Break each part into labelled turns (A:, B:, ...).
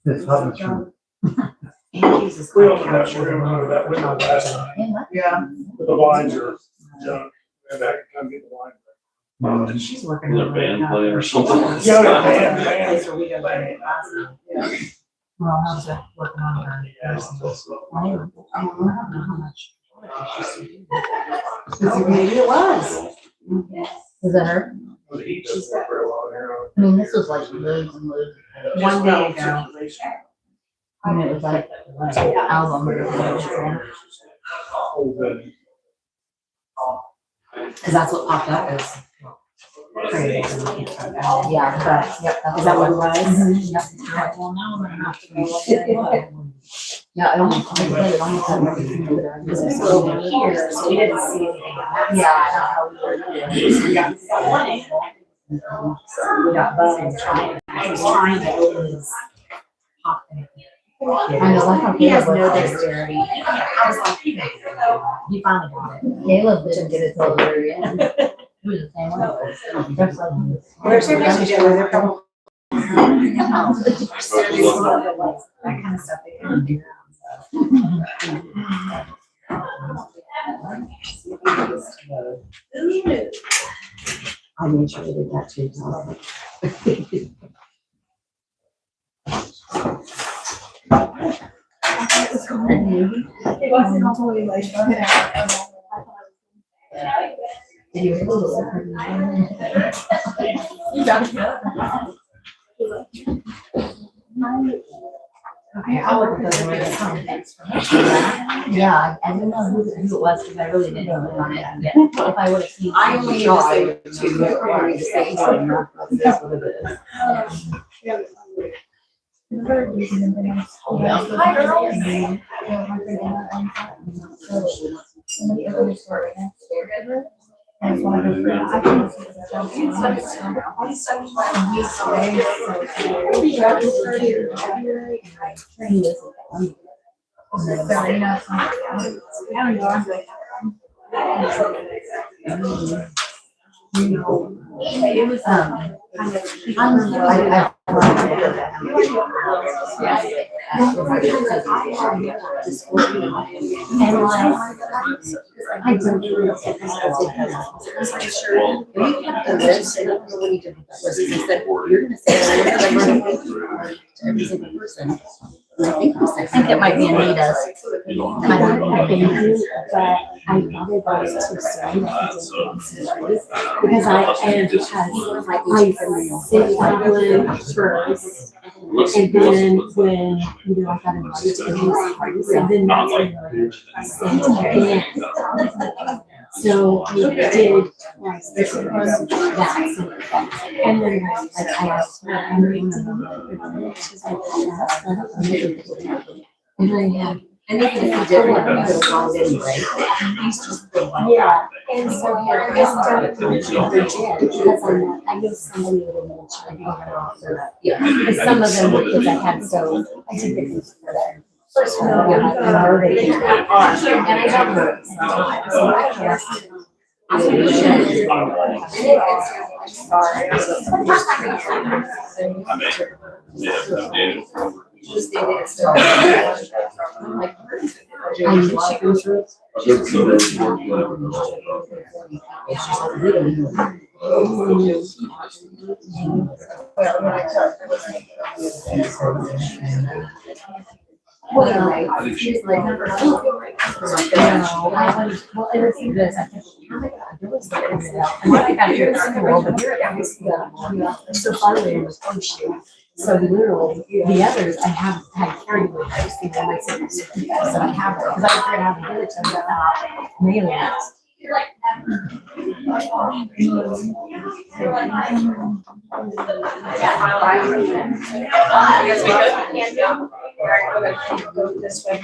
A: This happens from.
B: We don't have, we're gonna run that window last night.
C: Yeah.
B: The blinds are junk, and I can come get the blind.
C: She's working
D: Is
C: on
D: a band playing or something?
B: Yeah, band.
C: So we got that. Well, how's that working on her? I don't know how much. Maybe it was. Was it her?
B: The heat's just not very long here.
C: I mean, this was like loads and loads. One day ago. I mean, it was like an album or whatever. Cause that's what popped up as. Crazy. Yeah, but, yep. Is that what it was? Yep. Well, now I'm gonna have to go. Yeah, I almost had everything over there. This was over here, so we didn't see anything. Yeah. We got one. We got bugs trying. I was trying to open his pocket. I know, like how he has no dexterity. I was like, he finally got it. Caleb didn't get it till the very end. He was the same way. Where's your message? That kind of stuff they can do. I made sure they did that too.
E: It wasn't totally like.
C: You got it. Okay, I'll look at those comments. Yeah, I didn't know who it was because I really didn't know on it. If I would have seen. I only tried to say something. That's what it is.
E: Hi, girls. Somebody over story. I just want to go through. I can see
C: It was I think it might be Anita's.
E: but I thought it was too soon. Because I sit first. And then when you know I got invited to the parties, and then that's when I so I did like this that, and then like I asked her, she's like, and I had.
C: And even if you did, you could have called anyway.
E: Yeah, and so I just started to legit because I know somebody would have mentioned.
C: Yeah.
E: But some of them because I had so I took pictures for that. First one, and I have her sometimes, so I can't. Well, anyway, she's like, well, everything this, I got here at school, but here at school, so finally it was first year. So literally, the others I have had carried with, I just think I might say, so I have it, because I figured out how to do it to them, mailing it. Go this way.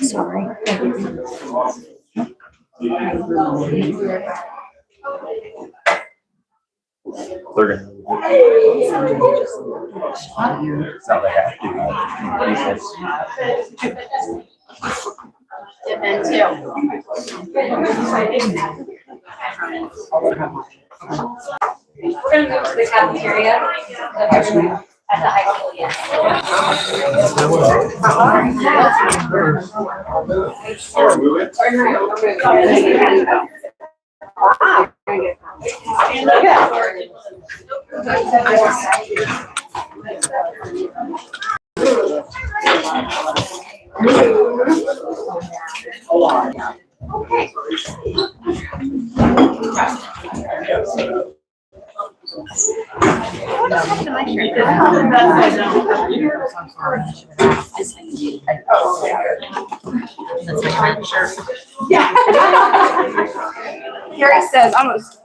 C: Sorry.
D: They're gonna. It's not like I have
F: We're gonna move to the cafeteria. At the high school, yes. Carrie says almost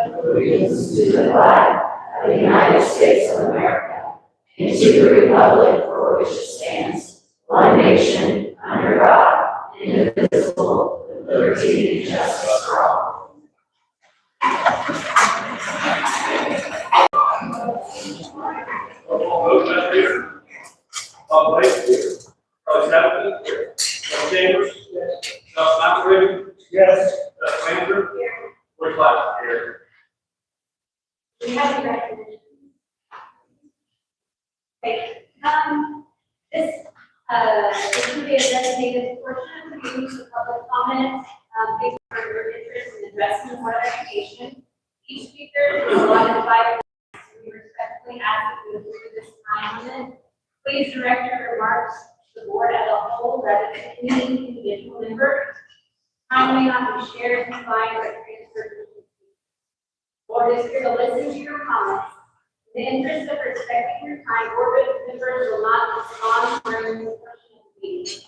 G: Allegiance to the flag of the United States of America and to the republic for which it stands, one nation, under God, indivisible, with liberty and justice for all.
B: Chambers? Yes. McRae? Yes. Ranger? Which last here?
F: We have a recognition. Okay, this would be a designated portion to be used for public comment, based on your interest in addressing the board of education. Each speaker is allotted 5 minutes. We respectfully ask that you adhere to this time limit. Please direct your remarks to the board as a whole rather than any individual member. Time may not be shared, combined, or transferred. The board is here to listen to your comments. In the interest of respecting your time, board members will not respond during the portion of the meeting.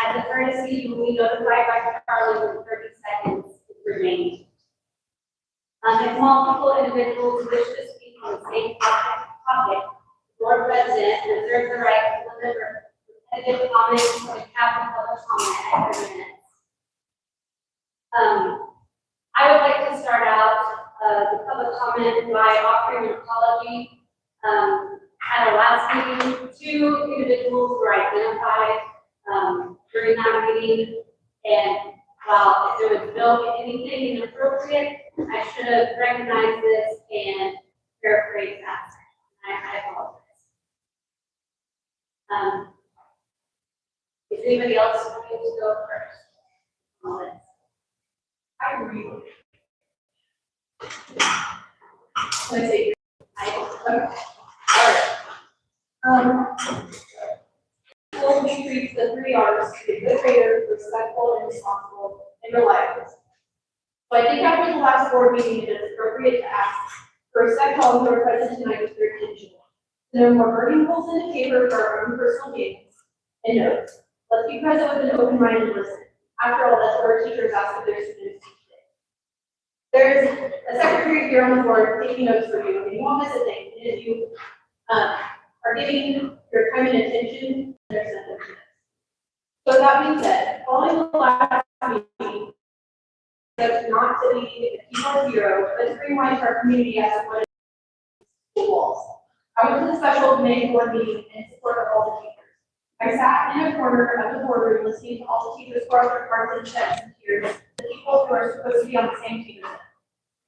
F: As a courtesy, you will be notified by Charlie when 30 seconds is remaining. If multiple individuals wish to speak on the same topic, the board president reserves the right to limit repetitive comments or cap the public comment at 30 minutes. I would like to start out the public comment by offering an apology. At our last meeting, 2 individuals were identified during that meeting, and while there was no anything inappropriate, I should have recognized this and paraphrased that. I apologize. Is anybody else going to go first on this? I agree. Let's see. School treats the 3 R's to be good reader, respectful, and responsible, and reliable. So I think after the last board meeting, it is appropriate to ask for a second all who are present tonight with their attention. There are more burning holes in the paper for our own personal gains, and notes. Let's be present with an open mind and listen. After all, that's what our teachers ask of their students each day. There's a secretary here on the board taking notes for you, and you won't miss a thing. And if you are giving your time and attention, there's nothing to this. So that being said, following the last meeting, that's not to be a keyboard hero, but to bring life to our community as one of the walls. I went to the special committee board meeting in support of all the teachers. I sat in a corner of the boardroom listening to all the teachers pour out their hearts and checks and tears, the people who are supposed to be on the same team as them.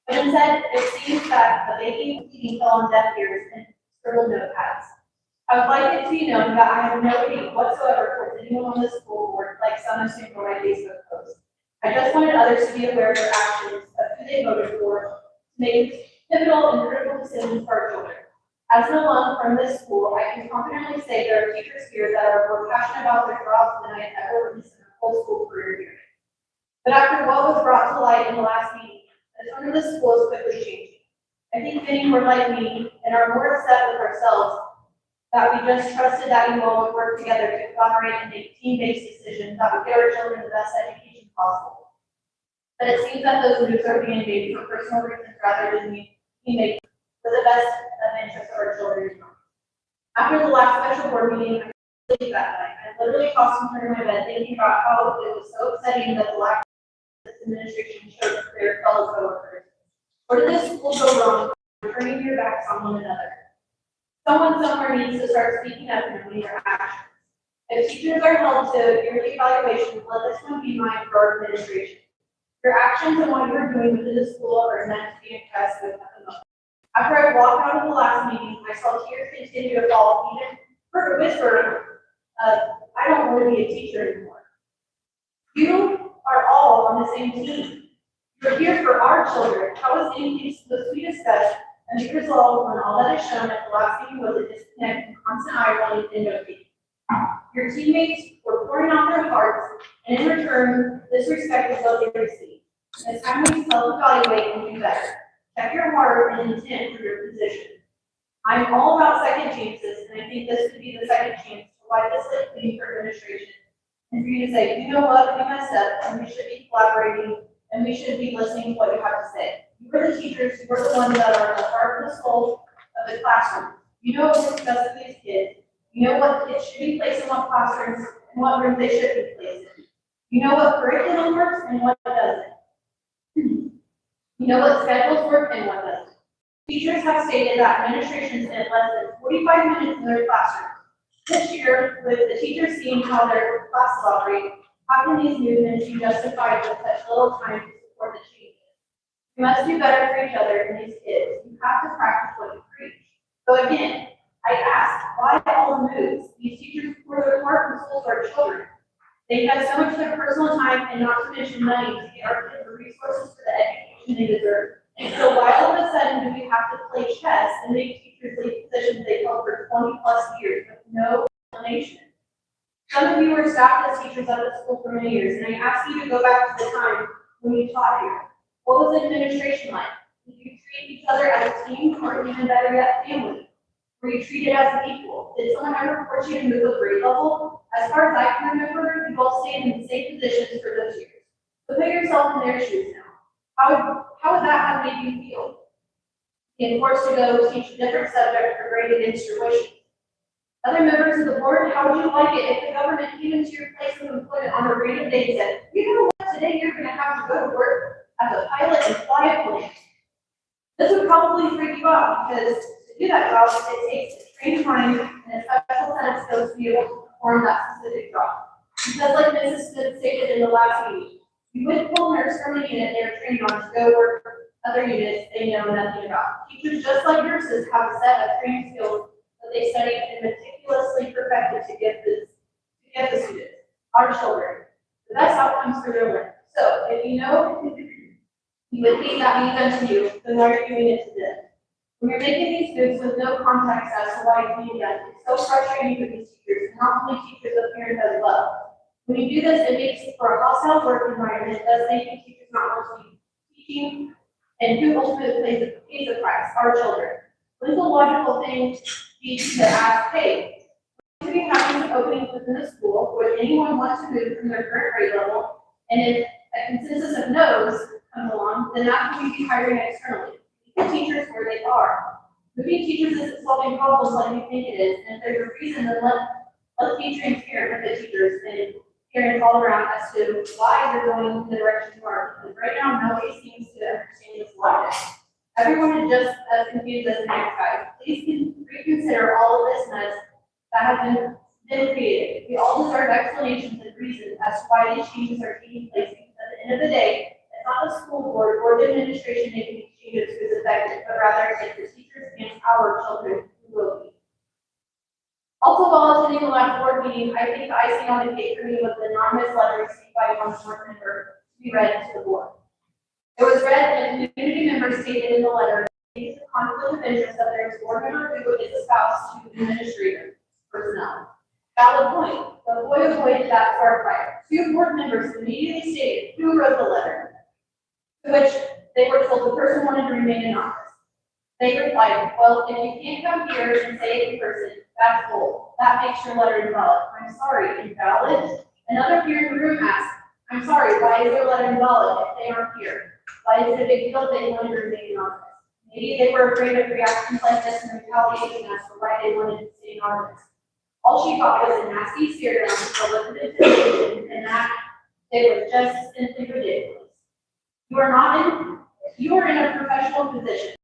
F: But instead, it seems that the baking meeting fell on deaf ears and scribbled notepads. I would like it to be known that I have no hate whatsoever towards anyone on the school board, like some assume from my Facebook post. I just wanted others to be aware of their actions, of who they voted for, to make pivotal and critical decisions for our children. As an alum from this school, I can confidently say there are teachers here that are more passionate about their jobs than I have ever witnessed in a whole school career here. But after what was brought to light in the last meeting, the tone of the school is quickly changing. I think many were like me and are more upset with ourselves that we just trusted that we all would work together to collaborate and make team-based decisions that would give our children the best education possible. But it seems that those moves are being made for personal reasons rather than we make for the best of interest of our children. After the last special board meeting, I sleep that night. I literally tossed and turned in my bed thinking about how it was so upsetting that the lack of this administration showed to their fellow coworkers. Where did this school go wrong? Turning your backs on one another. Someone somewhere needs to start speaking up and owning their actions. If teachers are held to yearly evaluations, let this one be mine for our administration. Your actions and what you're doing within the school are meant to be impressed with at the moment. After I walked out of the last meeting, I saw tears continue to fall, even for a whisper of, I don't want to be a teacher anymore. You are all on the same team. You're here for our children. How is anything supposed to be discussed and be resolved when all that is shown at the last meeting was a disconnect and constant eye rolling and no taking? Your teammates were pouring out their hearts, and in return, this respect is what they received. It's time we self-evaluate and do better. Check your heart and intent for your position. I'm all about second chances, and I think this could be the second chance to wipe the slate clean for administration. And for you to say, you know what, we messed up, and we should be collaborating, and we should be listening to what you have to say. You are the teachers, you are the ones that are the heart and the soul of the classroom. You know what's best for these kids. You know what kids should be placed in what classrooms and what rooms they should be placed in. You know what curriculum works and what doesn't. You know what schedules work and what doesn't. Teachers have stated that administration spent less than 45 minutes in their classrooms. This year, with the teachers seeing how their classes operate, how can these movements be justified with such little time to support the changes? You must do better for each other and these kids. You have to practice what you preach. So again, I ask, why all the moves? These teachers pour their heart and soul to our children. They have so much of their personal time and not to mention money to get our kids the resources for the education they deserve. And so why all of a sudden do we have to play chess and make teachers leave positions they held for 20 plus years with no explanation? Some of you were staff as teachers at the school for many years, and I ask you to go back to the time when you taught here. What was administration like? Did you treat each other as a team, or even better yet, family? Were you treated as an equal? Did someone ever force you to move a grade level? As far as I can remember, you all stayed in the same positions for those years. So put yourself in their shoes now. How would that have made you feel? Being forced to go teach a different subject or grade against your wishes. Other members of the board, how would you like it if the government came into your place of employment on a random day and said, you know what, today you're going to have to go to work as a pilot and fly a plane? This would probably freak you out because to do that job, it takes a trained mind and a special set of skills to be able to perform that specific job. Because like Mrs. Smith stated in the last meeting, you wouldn't pull a nurse from a unit they are trained on to go work for other units they know nothing about. Teachers, just like nurses, have a set of training skills that they studied and meticulously perfected to give the students, our children, the best outcomes for their learning. So if you know you would hate that being done to you, then why are you doing it to them? When you're making these moves with no context as to why it's being done, it's so frustrating for these teachers, and not only teachers, but parents as well. When you do this, it makes for a hostile work environment. It does make the teachers not want to be teaching, and who ultimately pays the price? Our children. Wouldn't the logical thing be to ask, hey, we should be having employment openings within the school, would anyone want to move from their current grade level? And if a consensus of no's comes along, then that's when we be hiring externally. Keep teachers where they are. Moving teachers isn't solving problems like you think it is, and if there's a reason, then let's be transparent with the teachers and parents all around as to why they're going in the direction you are. Because right now, nobody seems to understand this logic. Everyone is just as confused as the next guy. Please reconsider all of this mess that has been created. We all deserve explanations and reasons as to why these changes are taking place. Because at the end of the day, it's not the school board or the administration making these changes who's affected, but rather it's the teachers and our children who will be. Also, while attending the last board meeting, I think the icing on the cake for me was the anonymous letter received by one board member to be read to the board. It was read and a community member stated in the letter the conflict of interest that there is board member who is a spouse to administrator personnel. Valid point, but boy oh boy did that spark fire. Two board members immediately stated who wrote the letter, to which they were told the person wanted to remain anonymous. They replied, well, if you can't come here and say it in person, that's bold. That makes your letter invalid. I'm sorry, invalid? Another here in the room asked, I'm sorry, why is your letter invalid if they aren't here? Why is it a big deal that they wanted to remain anonymous? Maybe they were afraid of reactions like this and retaliation as to why they wanted to stay anonymous. All she got was a nasty stare down for limited attention, and that it was just simply ridiculous. You are in a professional position.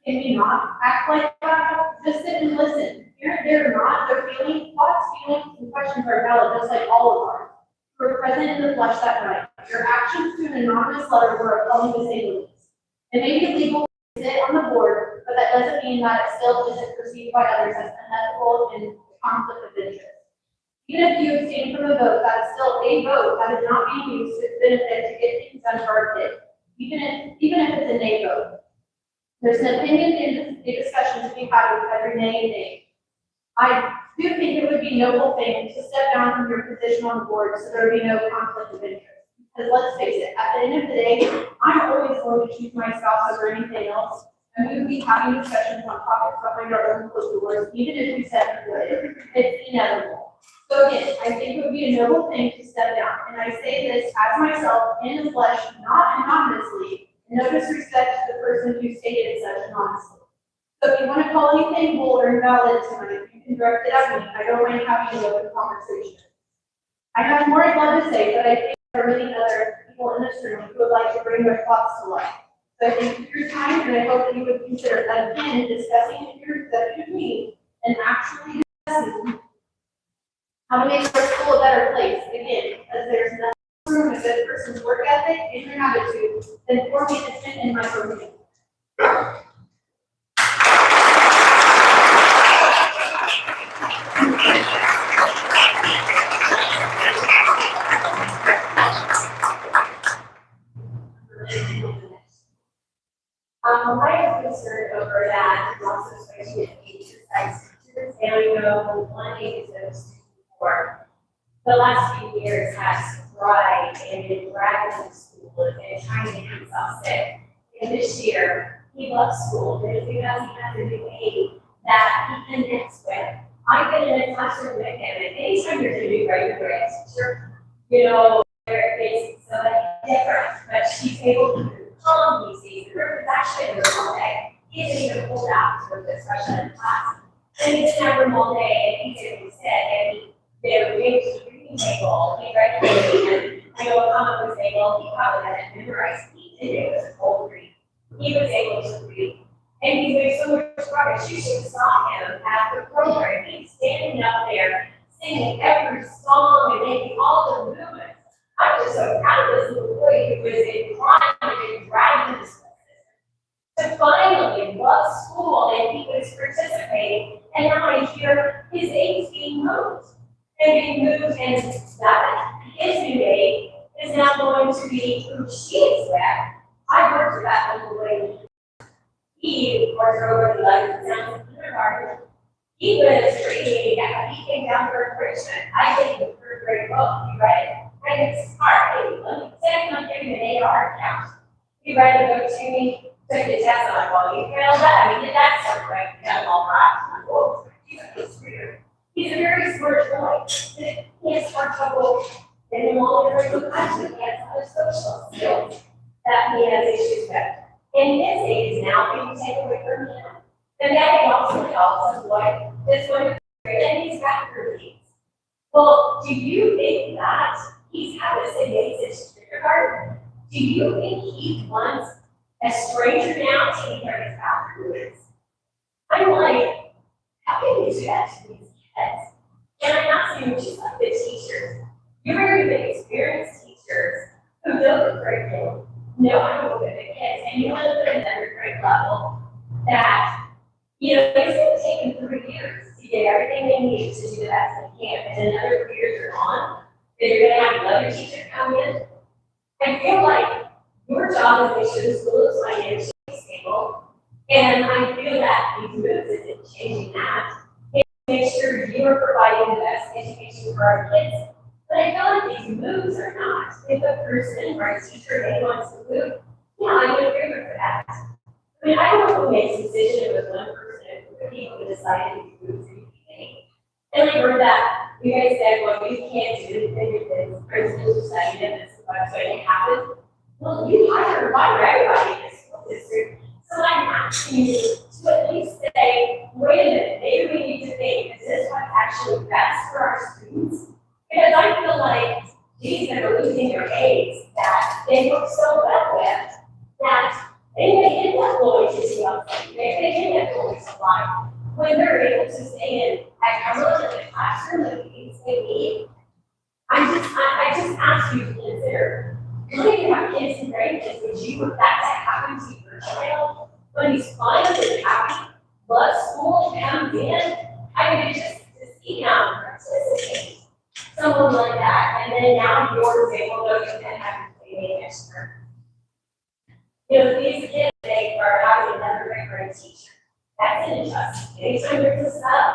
F: Can you not act like that? Just sit and listen. They're not, their feelings, thoughts, feelings, and questions are valid, just like all of ours. You were present in the flesh that night. Your actions to an anonymous letter were appalling to say the least. It may be illegal to sit on the board, but that doesn't mean that it still isn't perceived by others as unethical and conflict of interest. Even if you abstain from a vote, that's still a vote that is not being used to benefit to get things done for our kids, even if it's a nay vote. There's an opinion and a discussion to be had with every nay and nay. I do think it would be a noble thing to step down from your position on the board so there would be no conflict of interest. Because let's face it, at the end of the day, I'm always going to choose my spouse over anything else, and we would be having discussions on topics behind our own closed doors, even if we said we would. It's inevitable. So again, I think it would be a noble thing to step down, and I say this as myself in the flesh, not anonymously, and no disrespect to the person who stated such anonymously. So if you want to call anything bull or invalid tonight, you can direct it at me. I don't mind having an open conversation. I have more I'd love to say, but I think there are many other people in this room who would like to bring their thoughts to life. So I thank you for your time, and I hope that you would consider again discussing in your executive meeting and actually discussing how to make our school a better place. Again, because there's nothing room a good person's work ethic and your attitude than for management and micromanagement.
G: I am concerned over that, lots of especially exercise students, and I know one age is 4. The last few years has tried and been dragging to school and trying to get himself sick. And this year, he loves school, but because he has a new aid that he connects with. I get in a classroom with him, and anytime there's a new regular teacher, you know, it's somebody different, but she's able to calm, he sees the group is actually in the room all day. He isn't even pulled out to the discussion in class. And he's in that room all day, and he's getting sick, and they're able to reading table, he regulated, and I know Muhammad was able, he probably hadn't memorized, he did, it was a cold read. He was able to read. And he's doing so much progress. You should have saw him at the program. He's standing up there, singing every song and making all the movements. I'm just so proud of this little boy who was inclined and dragging this to finally love school, and he was participating. And now I hear his aid being moved. And being moved, and that his new aide is now going to be who she is with. I worked with that little lady. He worked over the letters down in kindergarten. He was reading, he came down for encouragement. I gave him the third grade book, he read it. And it's hard, hey, let me say I'm giving an AR count. He read the book to me, took the test, I'm like, well, you failed that. I mean, that's so great, you got it all right. I'm like, oh, he's a good reader.
F: He's a very smart boy. He has more trouble than him all during the classroom. He has other social skills that he has issues with. And his age now being taken away from him. And that he also tells us what is going to be, and he's got routines. Well, do you think that he's had this in his kindergarten? Do you think he wants a stranger now taking care of his afternoons? I'm like, how can you do that to these kids? And I'm not saying just like the teachers. You're very big experienced teachers who know the curriculum, know how to work with the kids, and you want to put them at a grade level that, you know, it's going to take them 3 years to get everything they need to do the best they can. And another 3 years are on, then you're going to have another teacher come in. I feel like your job is to make sure the school is financially stable. And I feel that these moves isn't changing that. And make sure you are providing the best education for our kids. But I feel like these moves are not. If a person or a teacher they wants to move, yeah, I would agree with that. I mean, I don't know who makes a decision with one person who people decided to move to anything. And I heard that you guys said, well, you can't do anything with this. Principals decided that this is what's going to happen. Well, you hire everybody in the school district. So I'm asking you to at least say, wait a minute, maybe we need to think, is this what's actually best for our students? Because I feel like these that are losing their aides that they work so well with that they may end up going to the outside. They may end up going to life when they're able to stay in at Cumberland in the classroom that needs they need. I just ask you to consider, when you have kids and grandkids, would you want that to happen to your child when he's fun and happy, loves school, comes in? I mean, it's just to see how participate. Someone like that, and then now you're able to go and have to pay extra. You know, these kids, they are having another great teacher. That's an adjustment. Anytime there's a sub,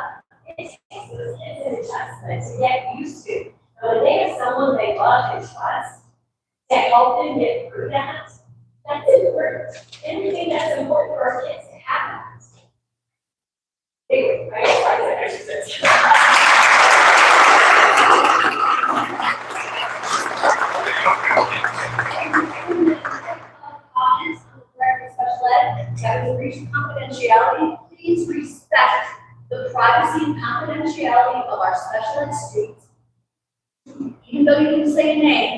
F: it takes those kids an adjustment to get used to. And when they have someone they love and trust to help them get through that, that's important. Anything that's important for our kids to have that. Anyway, comments on the director of special ed that will breach confidentiality. Please respect the privacy and confidentiality of our special ed students. Even though you can say a name,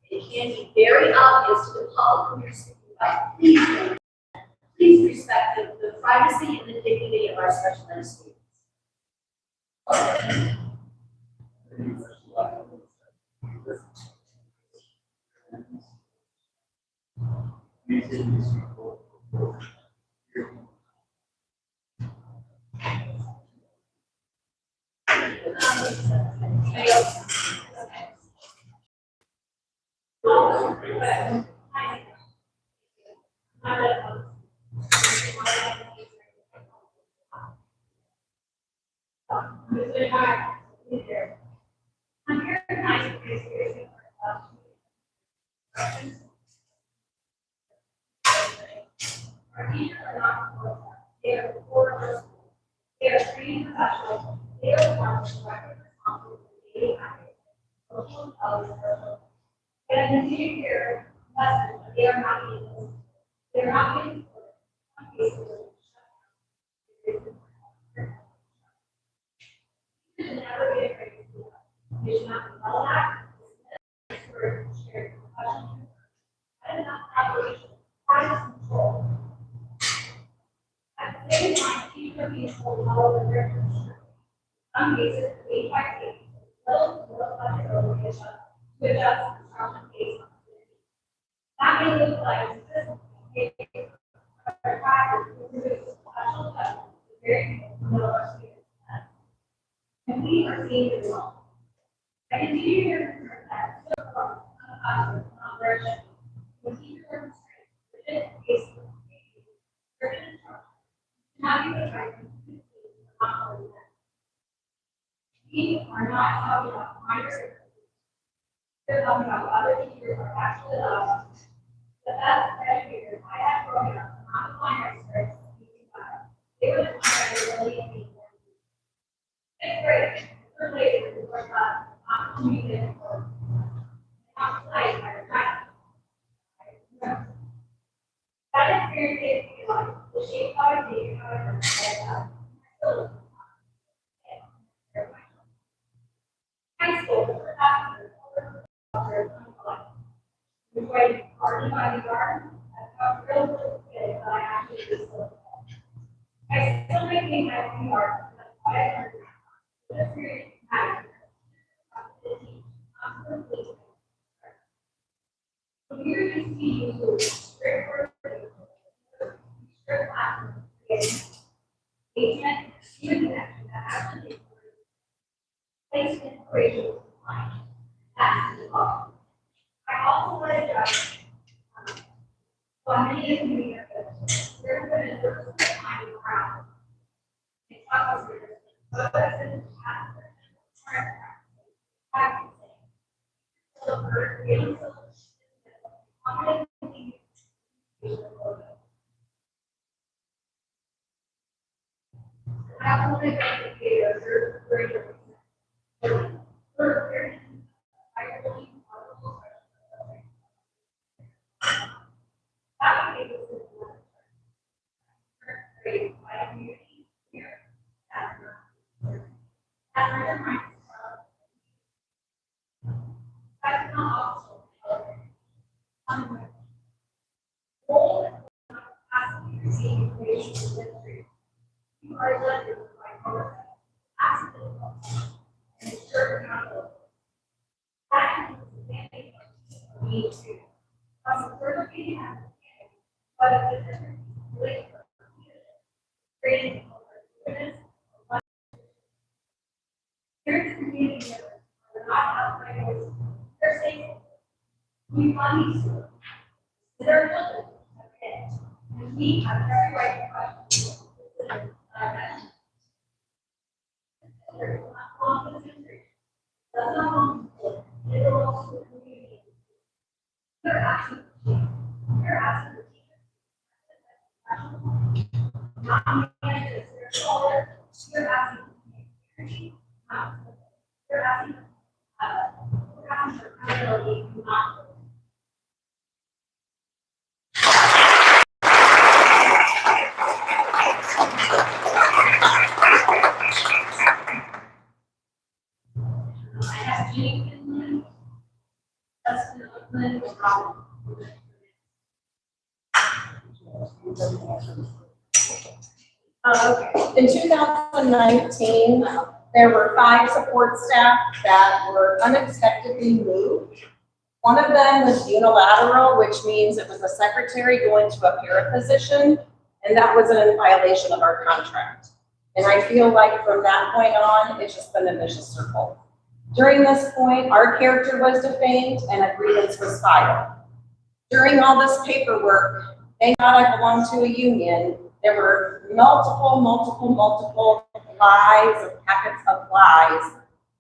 F: it can be very obvious to the public who you're speaking about. Please respect the privacy and the dignity of our special ed students. They are trained professionals. They are the ones directly responsible for the daily habits, social intelligence, and continue care lessons, but they are not being they are not being some cases they should never be afraid to do that. They should not be well acted for shared professional and not collaboration, private control. At the same time, teachers are being told how to their concern. Some cases, case by case, little flexibility to adjust instruction based on community. That may look like consistency, practice, to produce special judgment, very middle of our students. And we are seeing the results. I continue to hear concerns that still come from version. When teachers are constrained, rigid case certain instruction, how do you try to not only that? We are not talking about minor. They're talking about other teachers are actually the best educators I have growing up, not the minor experts. They were the ones that were really being great. Related or opportunity or outside or not. That experience is like the shape how I see, however, high school, we waited hard by the yard. I felt real good that I actually did so. I still maintain my own yard. That's why I learned this experience matters. When you're used to use strict words, strict classes, agent, student action that actually placement operations line. That's the law. I also want to judge. So many of you here, we're going to do the time around. It's not but that's in the past. So we're getting I want to go to the greater. I really that would be great by community here. That's my that's not also role asking to see information you are elected by our asking and ensure accountability. That is the advantage of me too. Plus, further being but the difference really creating here's the community are not outsiders. They're safe. We want these schools. They're children. Okay. And we have every right to question. There's not long in the history. That's not long. It belongs to the community. You're asking for change. You're asking for change. Not managers, they're taller. You're asking for energy. You're asking for accountability, not. I have Jean Finland, Justin Oakland, and Robin.
H: Okay. In 2019, there were 5 support staff that were unexpectedly moved. One of them was unilateral, which means it was a secretary going to a para position, and that was in violation of our contract. And I feel like from that point on, it's just been a vicious circle. During this point, our character was defamed and a grievance was filed. During all this paperwork, thank God I belong to a union. There were multiple lies, packets of lies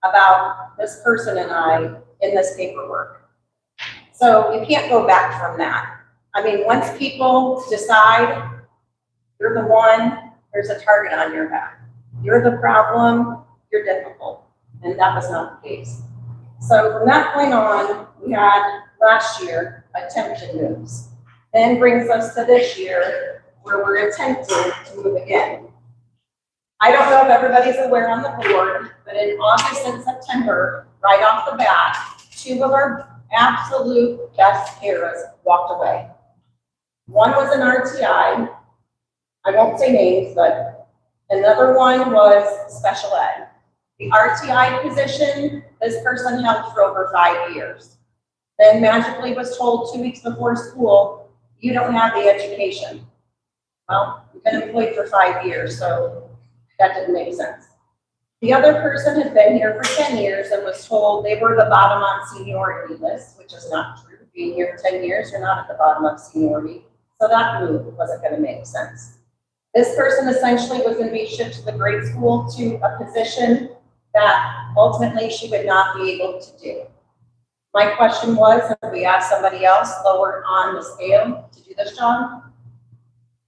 H: about this person and I in this paperwork. So you can't go back from that. I mean, once people decide you're the one, there's a target on your back. You're the problem, you're difficult. And that was not the case. So from that point on, we had last year attempted moves. Then brings us to this year where we're attempting to move again. I don't know if everybody's aware on the board, but in August and September, right off the bat, 2 of our absolute best paras walked away. One was an RTI. I won't say names, but another one was special ed. The RTI position, this person held for over 5 years. Then magically was told 2 weeks before school, you don't have the education. Well, you've been employed for 5 years, so that didn't make sense. The other person had been here for 10 years and was told they were the bottom on seniority list, which is not true. Being here 10 years, you're not at the bottom of seniority. So that move wasn't going to make sense. This person essentially was going to be shipped to the grade school to a position that ultimately she would not be able to do. My question was, have we asked somebody else lower on the scale to do this job?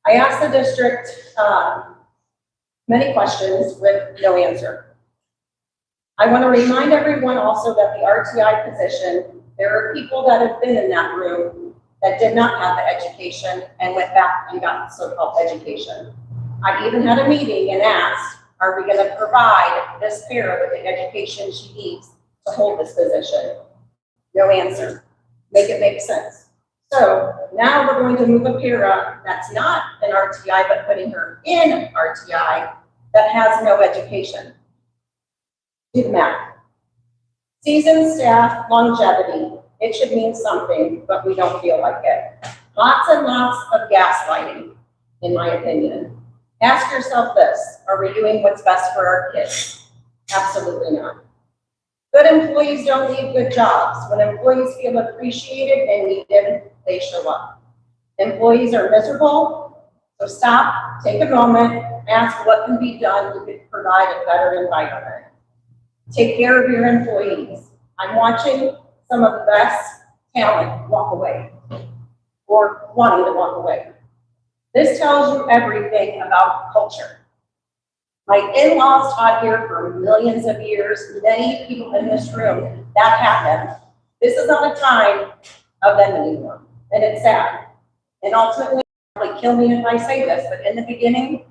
H: I asked the district many questions with no answer. I want to remind everyone also that the RTI position, there are people that have been in that room that did not have the education and went back and got so-called education. I even had a meeting and asked, are we going to provide this para with the education she needs to hold this position? No answer. Make it make sense. So now we're going to move a para that's not an RTI, but putting her in RTI that has no education. Do the math. Seasoned staff longevity. It should mean something, but we don't feel like it. Lots and lots of gaslighting, in my opinion. Ask yourself this, are we doing what's best for our kids? Absolutely not. Good employees don't leave good jobs. When employees feel appreciated and needed, they show up. Employees are miserable, so stop, take a moment, ask what can be done to provide a better environment. Take care of your employees. I'm watching some of the best talent walk away or wanting to walk away. This tells you everything about culture. My in-laws taught here for millions of years. Many people in this room, that happened. This is not a time of them anymore, and it's sad. And ultimately, like, kill me if I say this, but in the beginning,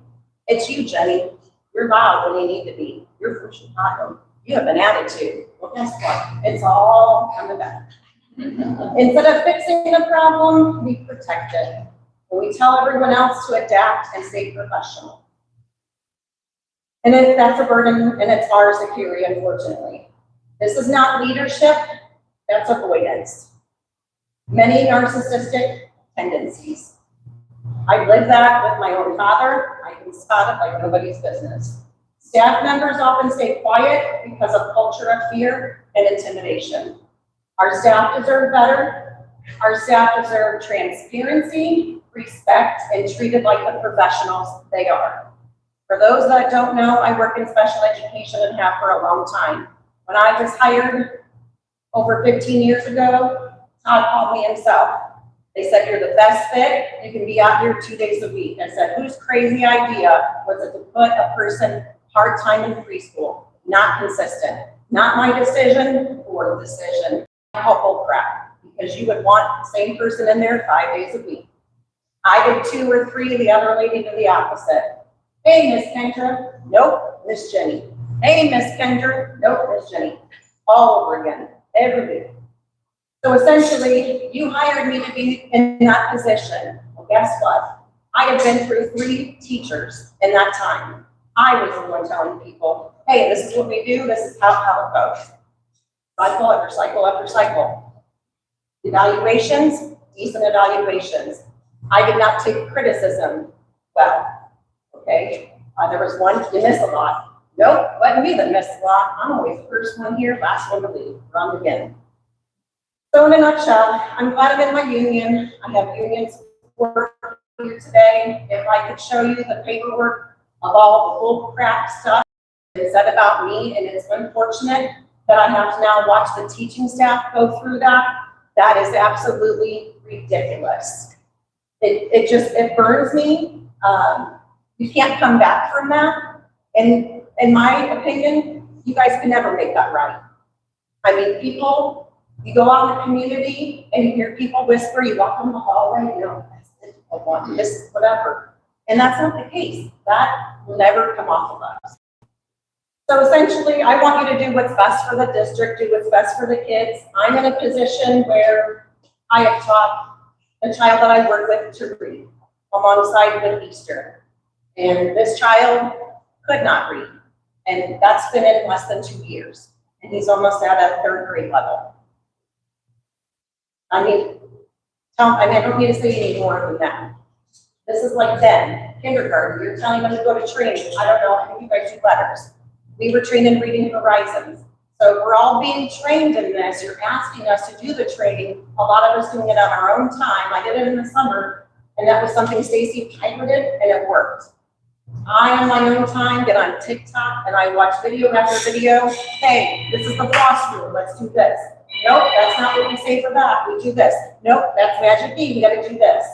H: it's you, Jenny. You're loud when you need to be. You're from Chicago. You have an attitude. Well, guess what? It's all coming back. Instead of fixing the problem, we protect it. And we tell everyone else to adapt and stay professional. And if that's a burden, and it's ours to carry, unfortunately. This is not leadership, that's avoidance. Many narcissistic tendencies. I lived that with my own father. I can spot it like nobody's business. Staff members often stay quiet because of culture of fear and intimidation. Our staff deserve better. Our staff deserve transparency, respect, and treated like the professionals they are. For those that don't know, I work in special education and have for a long time. When I was hired over 15 years ago, Todd called me himself. They said, you're the best fit. You can be out here 2 days a week. I said, whose crazy idea was it to put a person part-time in preschool? Not consistent. Not my decision or decision. Couple crap, because you would want the same person in there 5 days a week. I did 2 or 3, the other lady did the opposite. Hey, Miss Kendra. Nope, Miss Jenny. Hey, Miss Kendra. Nope, Miss Jenny. All over again, every week. So essentially, you hired me to be in that position. Well, guess what? I have been through 3 teachers in that time. I was the one telling people, hey, this is what we do, this is how it goes. Cycle after cycle after cycle. Evaluations, decent evaluations. I did not take criticism well. Okay, there was one, you missed a lot. Nope, wasn't me that missed a lot. I'm always the first one here, last one to leave. Run again. So in a nutshell, I'm glad I'm in my union. I have union support here today. If I could show you the paperwork of all the bull crap stuff that is said about me, and it's unfortunate that I have to now watch the teaching staff go through that. That is absolutely ridiculous. It burns me. You can't come back from that. And in my opinion, you guys can never make that right. I mean, people, you go out in the community and you hear people whisper, you walk in the hallway, you know, I want this, whatever. And that's not the case. That will never come off of us. So essentially, I want you to do what's best for the district, do what's best for the kids. I'm in a position where I have taught the child that I work with to read alongside with Easter. And this child could not read. And that's been in less than 2 years. And he's almost at a 3rd grade level. I don't need to say any more than that. This is like then, kindergarten, you're telling them to go to training. I don't know, I think you guys do letters. We were trained in reading horizons. So we're all being trained in this. You're asking us to do the training. A lot of us doing it on our own time. I did it in the summer, and that was something Stacy piloted, and it worked. I, on my own time, get on TikTok, and I watch video after video. Hey, this is the floss room. Let's do this. Nope, that's not what we say for that. We do this. Nope, that's magic B. We got to do this.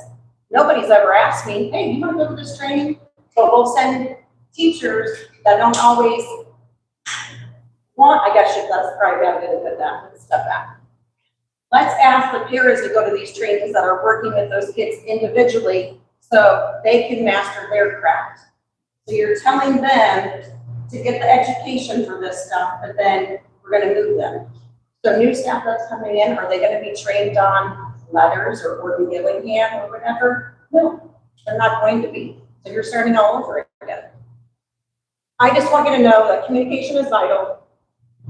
H: Nobody's ever asked me, hey, you want to go to this training? But we'll send teachers that don't always want, I guess that's probably better to put that stuff back. Let's ask the parents to go to these trainings that are working with those kids individually so they can master their craft. So you're telling them to get the education for this stuff, but then we're gonna move them. So new staff that's coming in, are they gonna be trained on letters or Gordon Gillingham or whatever? No, they're not going to be. So you're starting all over again. I just want you to know that communication is vital.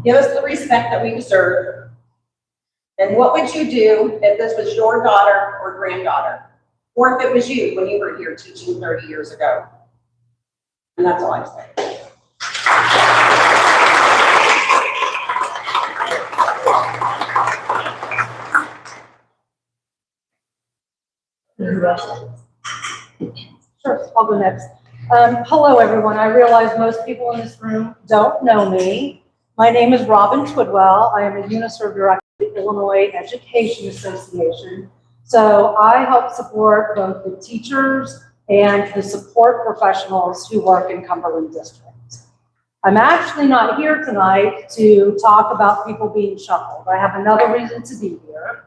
H: Give us the respect that we deserve. And what would you do if this was your daughter or granddaughter? Or if it was you when you were here teaching 30 years ago? And that's all I say.
I: Sure, I'll go next. Hello, everyone. I realize most people in this room don't know me. My name is Robin Twidwell. I am a UNISERV director of the Illinois Education Association. So I help support both the teachers and the support professionals who work in Cumberland District. I'm actually not here tonight to talk about people being shuffled. I have another reason to be here.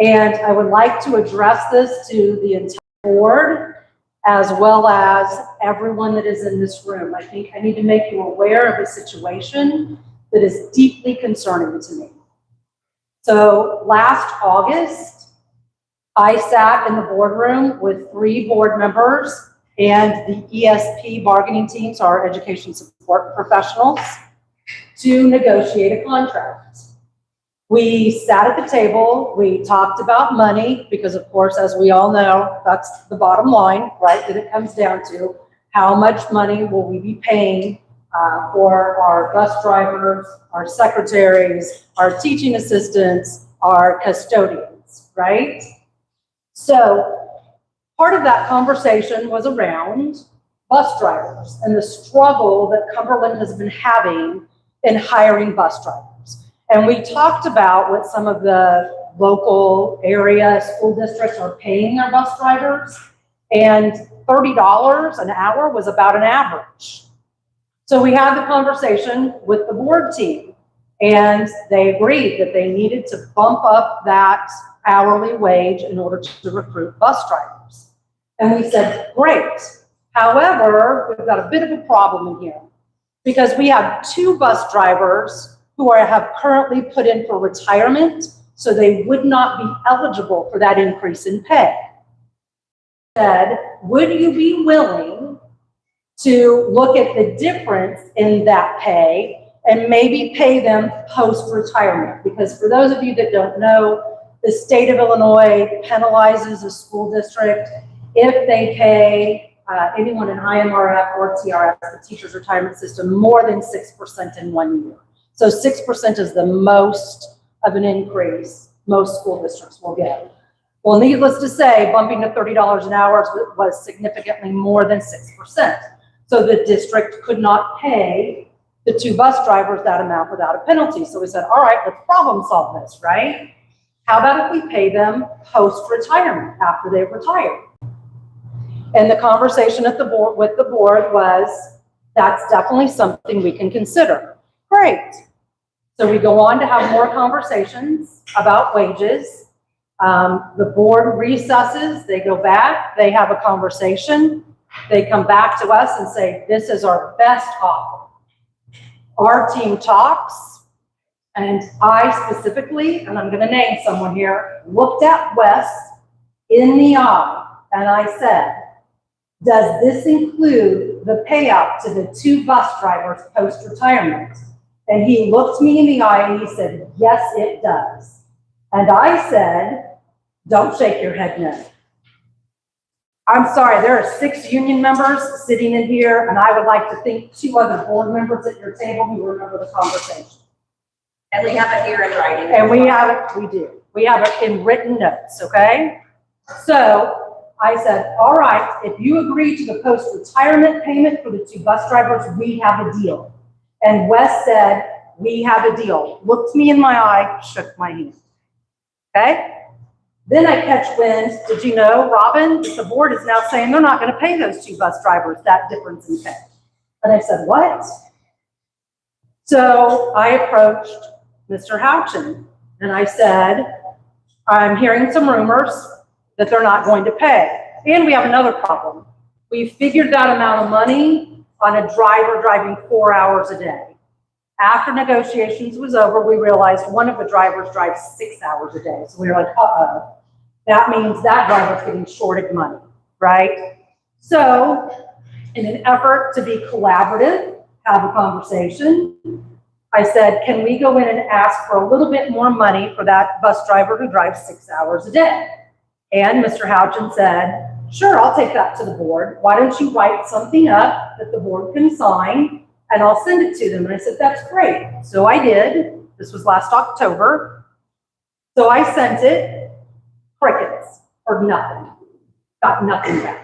I: And I would like to address this to the entire board, as well as everyone that is in this room. I think I need to make you aware of a situation that is deeply concerning to me. So last August, I sat in the boardroom with 3 board members and the ESP bargaining teams, our education support professionals, to negotiate a contract. We sat at the table, we talked about money, because of course, as we all know, that's the bottom line, right, that it comes down to. How much money will we be paying for our bus drivers, our secretaries, our teaching assistants, our custodians, right? So part of that conversation was around bus drivers and the struggle that Cumberland has been having in hiring bus drivers. And we talked about what some of the local area school districts are paying their bus drivers, and $30 an hour was about an average. So we had the conversation with the board team, and they agreed that they needed to bump up that hourly wage in order to recruit bus drivers. And we said, great. However, we've got a bit of a problem in here, because we have 2 bus drivers who have currently put in for retirement, so they would not be eligible for that increase in pay. Said, would you be willing to look at the difference in that pay and maybe pay them post-retirement? Because for those of you that don't know, the state of Illinois penalizes a school district if they pay anyone in IMRF or TRF, the teacher's retirement system, more than 6% in 1 year. So 6% is the most of an increase most school districts will get. Well, needless to say, bumping to $30 an hour was significantly more than 6%. So the district could not pay the 2 bus drivers that amount without a penalty. So we said, all right, let's problem solve this, right? How about if we pay them post-retirement, after they've retired? And the conversation at the board with the board was, that's definitely something we can consider. Great. So we go on to have more conversations about wages. The board recesses, they go back, they have a conversation, they come back to us and say, this is our best offer. Our team talks, and I specifically, and I'm going to name someone here, looked at Wes in the eye, and I said, does this include the payout to the 2 bus drivers post-retirement? And he looked me in the eye and he said, yes, it does. And I said, don't shake your head no. I'm sorry, there are 6 union members sitting in here, and I would like to thank 2 other board members at your table who remember the conversation.
H: And we have it here in writing.
I: And we have it, we do. We have it in written notes, okay? So I said, all right, if you agree to the post-retirement payment for the 2 bus drivers, we have a deal. And Wes said, we have a deal. Looked me in my eye, shook my hand. Okay? Then I catch wind, did you know, Robin, the board is now saying they're not going to pay those 2 bus drivers that difference in pay. And I said, what? So I approached Mr. Houchin and I said, I'm hearing some rumors that they're not going to pay. And we have another problem. We figured that amount of money on a driver driving 4 hours a day. After negotiations was over, we realized one of the drivers drives 6 hours a day. So we were like, uh-oh, that means that driver's getting shorted money, right? So in an effort to be collaborative, have a conversation, I said, can we go in and ask for a little bit more money for that bus driver who drives 6 hours a day? And Mr. Houchin said, sure, I'll take that to the board. Why don't you write something up that the board can sign and I'll send it to them. And I said, that's great. So I did. This was last October. So I sent it, crickets, or nothing. Got nothing back.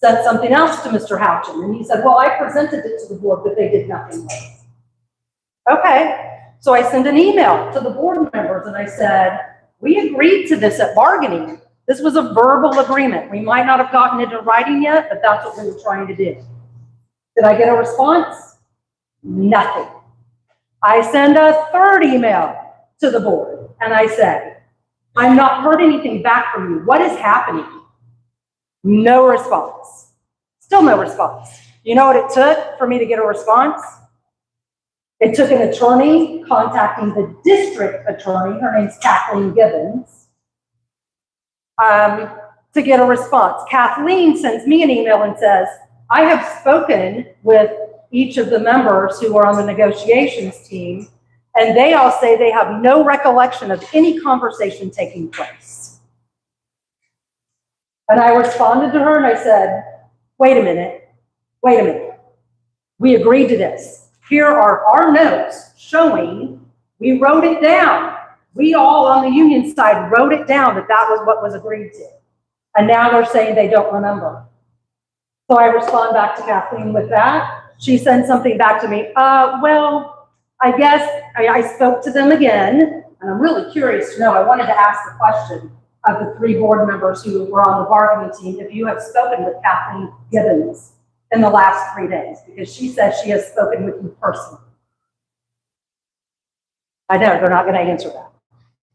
I: Sent something else to Mr. Houchin, and he said, well, I presented it to the board, but they did nothing with it. Okay, so I sent an email to the board members and I said, we agreed to this at bargaining. This was a verbal agreement. We might not have gotten it in writing yet, but that's what we were trying to do. Did I get a response? Nothing. I send a third email to the board and I said, I'm not heard anything back from you. What is happening? No response. Still no response. You know what it took for me to get a response? It took an attorney contacting the district attorney, her name's Kathleen Gibbons, to get a response. Kathleen sends me an email and says, I have spoken with each of the members who are on the negotiations team, and they all say they have no recollection of any conversation taking place. And I responded to her and I said, wait a minute. We agreed to this. Here are our notes showing we wrote it down. We all on the union side wrote it down that that was what was agreed to. And now they're saying they don't remember. So I respond back to Kathleen with that. She sends something back to me. Well, I guess I spoke to them again, and I'm really curious to know. I wanted to ask the question of the 3 board members who were on the bargaining team, if you have spoken with Kathleen Gibbons in the last 3 days, because she says she has spoken with you personally. I know they're not going to answer that.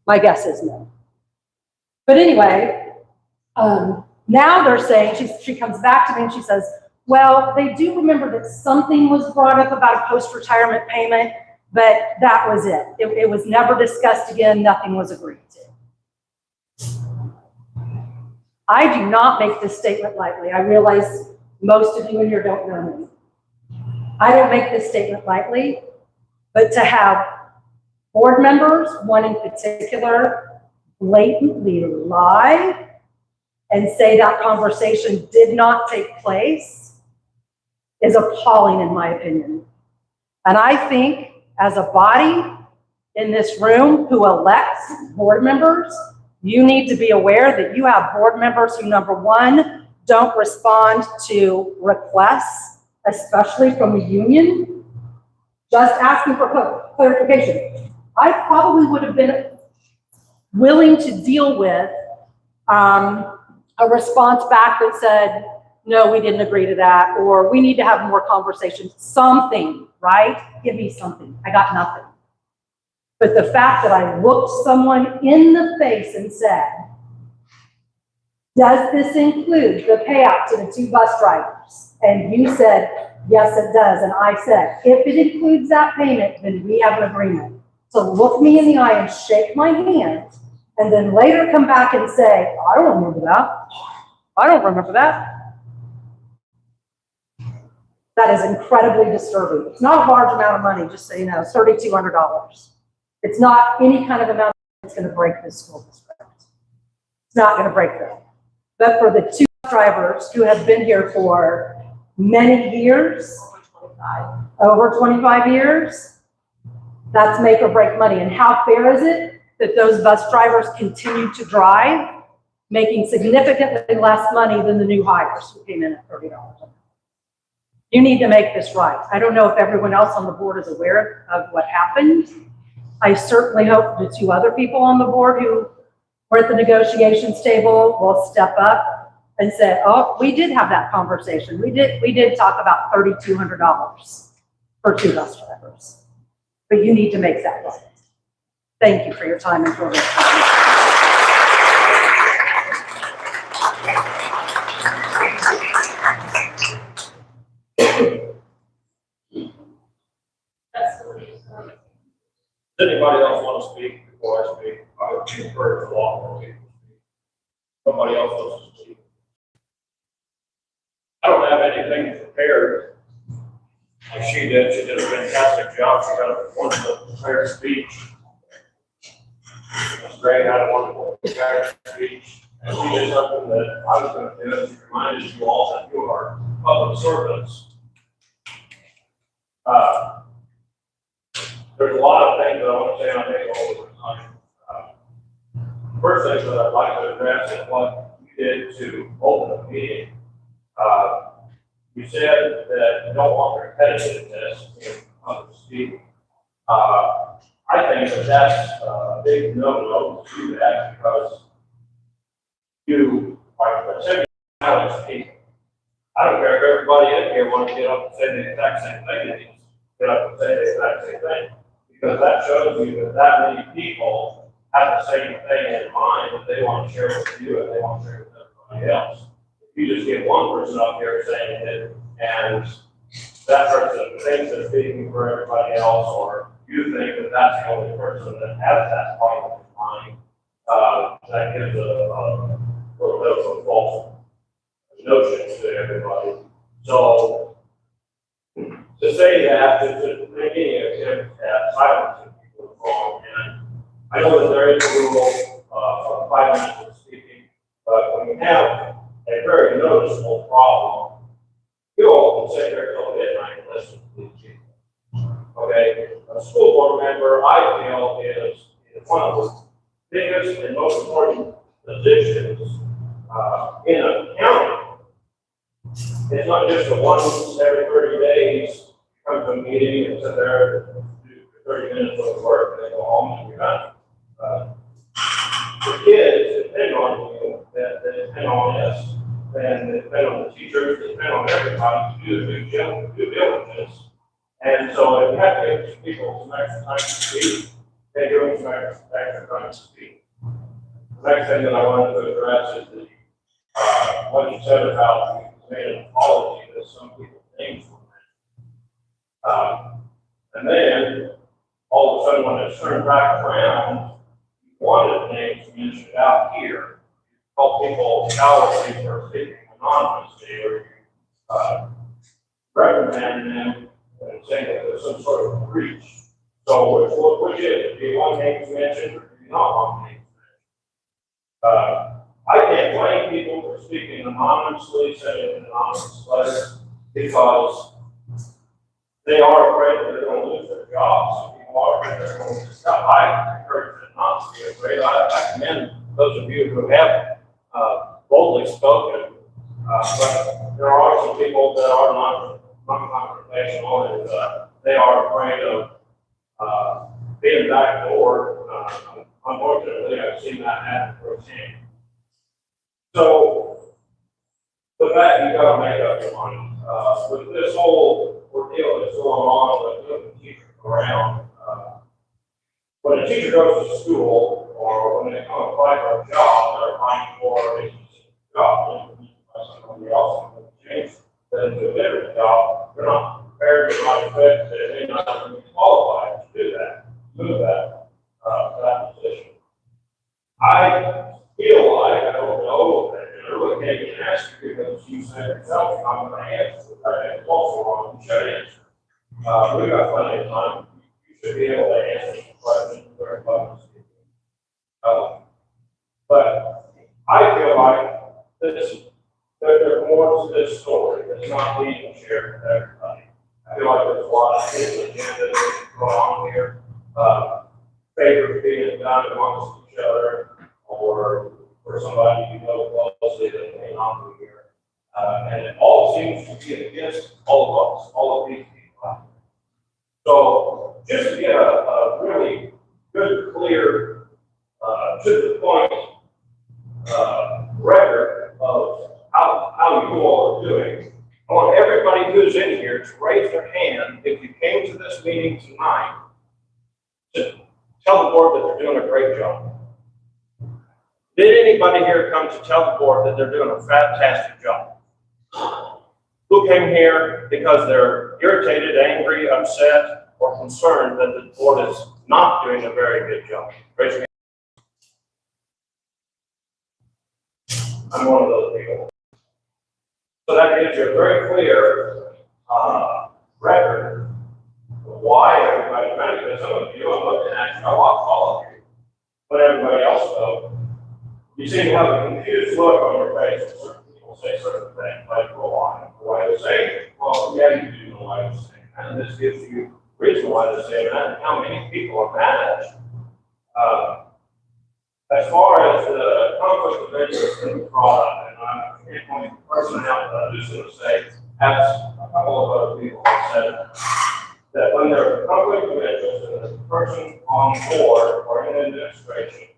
I: My guess is no. But anyway, now they're saying, she comes back to me and she says, well, they do remember that something was brought up about a post-retirement payment, but that was it. It was never discussed again. Nothing was agreed to. I do not make this statement lightly. I realize most of you in here don't know me. I don't make this statement lightly, but to have board members, one in particular, blatantly lie and say that conversation did not take place is appalling in my opinion. And I think as a body in this room who elects board members, you need to be aware that you have board members who, number one, don't respond to requests, especially from the union, just asking for clarification. I probably would have been willing to deal with a response back that said, no, we didn't agree to that, or we need to have more conversations, something, right? Give me something. I got nothing. But the fact that I looked someone in the face and said, does this include the payout to the 2 bus drivers? And you said, yes, it does. And I said, if it includes that payment, then we have an agreement. So look me in the eye and shake my hand, and then later come back and say, I don't remember that. I don't remember that. That is incredibly disturbing. It's not a large amount of money, just so you know, $3,200. It's not any kind of amount that's going to break this school district. It's not going to break them. But for the 2 drivers who have been here for many years, over 25 years, that's make or break money. And how fair is it that those bus drivers continue to drive, making significantly less money than the new hires who came in at $30 an hour? You need to make this right. I don't know if everyone else on the board is aware of what happened. I certainly hope the 2 other people on the board who were at the negotiations table will step up and say, oh, we did have that conversation. We did talk about $3,200 for 2 bus drivers. but you need to make that right. Thank you for your time and for this.
B: Does anybody else want to speak before I speak? I would encourage a lot more people to speak. Somebody else wants to speak. I don't have anything prepared. Like she did a fantastic job. She got a wonderful prepared speech. It was great, had a wonderful prepared speech. And she did something that I was going to do. She reminded you all that you are public servants. There's a lot of things that I want to say on it all the time. First thing that I'd like to address is what you did to open the meeting. You said that you don't want repetitiveness in public speaking. I think that that's a big no-no to do that because you are essentially challenge people. I don't care if everybody in here wants to get up and say the exact same thing, they need to get up and say the exact same thing. Because that shows you that many people have the same thing in mind that they want to share with you and they want to share with everybody else. If you just get one person up here saying it and that person thinks they're speaking for everybody else, or you think that that's the only person that has that point in mind, that gives a little bit of a false notion to everybody. So to say that is making an attempt at silencing people is wrong. And I know that there is a rule of 5 minutes of speaking, but when you have a very noticeable problem, you all can sit there till midnight and listen to these people. Okay? A school board member, I feel, is one of the biggest and most important positions in a county. It's not just a once every 30 days, come to a meeting and sit there, do 30 minutes of work, and then go home and you're done. The kids depend on you, they depend on us, and they depend on the teachers, they depend on everybody to do the due diligence. And so if you have to give people some extra time to speak, they give them some extra time to speak. The next thing that I wanted to address is the, what you said about you made an apology that some people's names were mentioned. And then all of a sudden when it's turned back around, you wanted names mentioned out here. You called people cowards for speaking anonymously, or you reprimanded them and saying that there's some sort of breach. So which is it? Do you want names mentioned or do you not want names mentioned? I can't blame people for speaking anonymously, sending anonymous letters, because they are afraid that they're going to lose their jobs. People are afraid they're going to lose their jobs. I encourage them not to be afraid. I commend those of you who have boldly spoken, but there are some people that are not confrontational and they are afraid of being backdoored. Unfortunately, I've seen that happen firsthand. So, with that, you got to make up your mind. With this whole ordeal that's going on with moving teachers around, when a teacher goes to school or when they come apply for a job, they're applying for a specific job. Somebody else can change them to a different job. They're not prepared to write a fit, they may not be qualified to do that, move that position. I feel like I don't know, and I really can't even ask you because you said yourself, I'm going to answer. It's also wrong, you should answer. We've got plenty of time. You should be able to answer some questions very publicly. But I feel like there's more to this story that's not being shared with everybody. I feel like there's a lot of hidden agendas going on here. Favors being done amongst each other, or for somebody you know closely that may not be here. And it all seems to be against all of us, all of these people. So just to get a really good, clear, to the point record of how you all are doing, I want everybody who's in here to raise their hand if you came to this meeting tonight board that they're doing a great job. Did anybody here come to tell the board that they're doing a fantastic job? Who came here because they're irritated, angry, upset, or concerned that the board is not doing a very good job? Raise your hand. I'm one of those people. So that gives you a very clear record of why everybody's mad. Because some of you, I'm looking at you, I watch all of you, but everybody else though, you seem to have a confused look on your face. Certain people say certain things, like, well, why they say it? Well, yeah, you do know why they're saying that, and this gives you reason why they're saying that, and how many people are mad at you. As far as the conflict of interest that was brought up, and I'm the only person out, but I'm just going to say, as a couple of other people have said, that when there's a conflict of interest and there's a person on board or in administration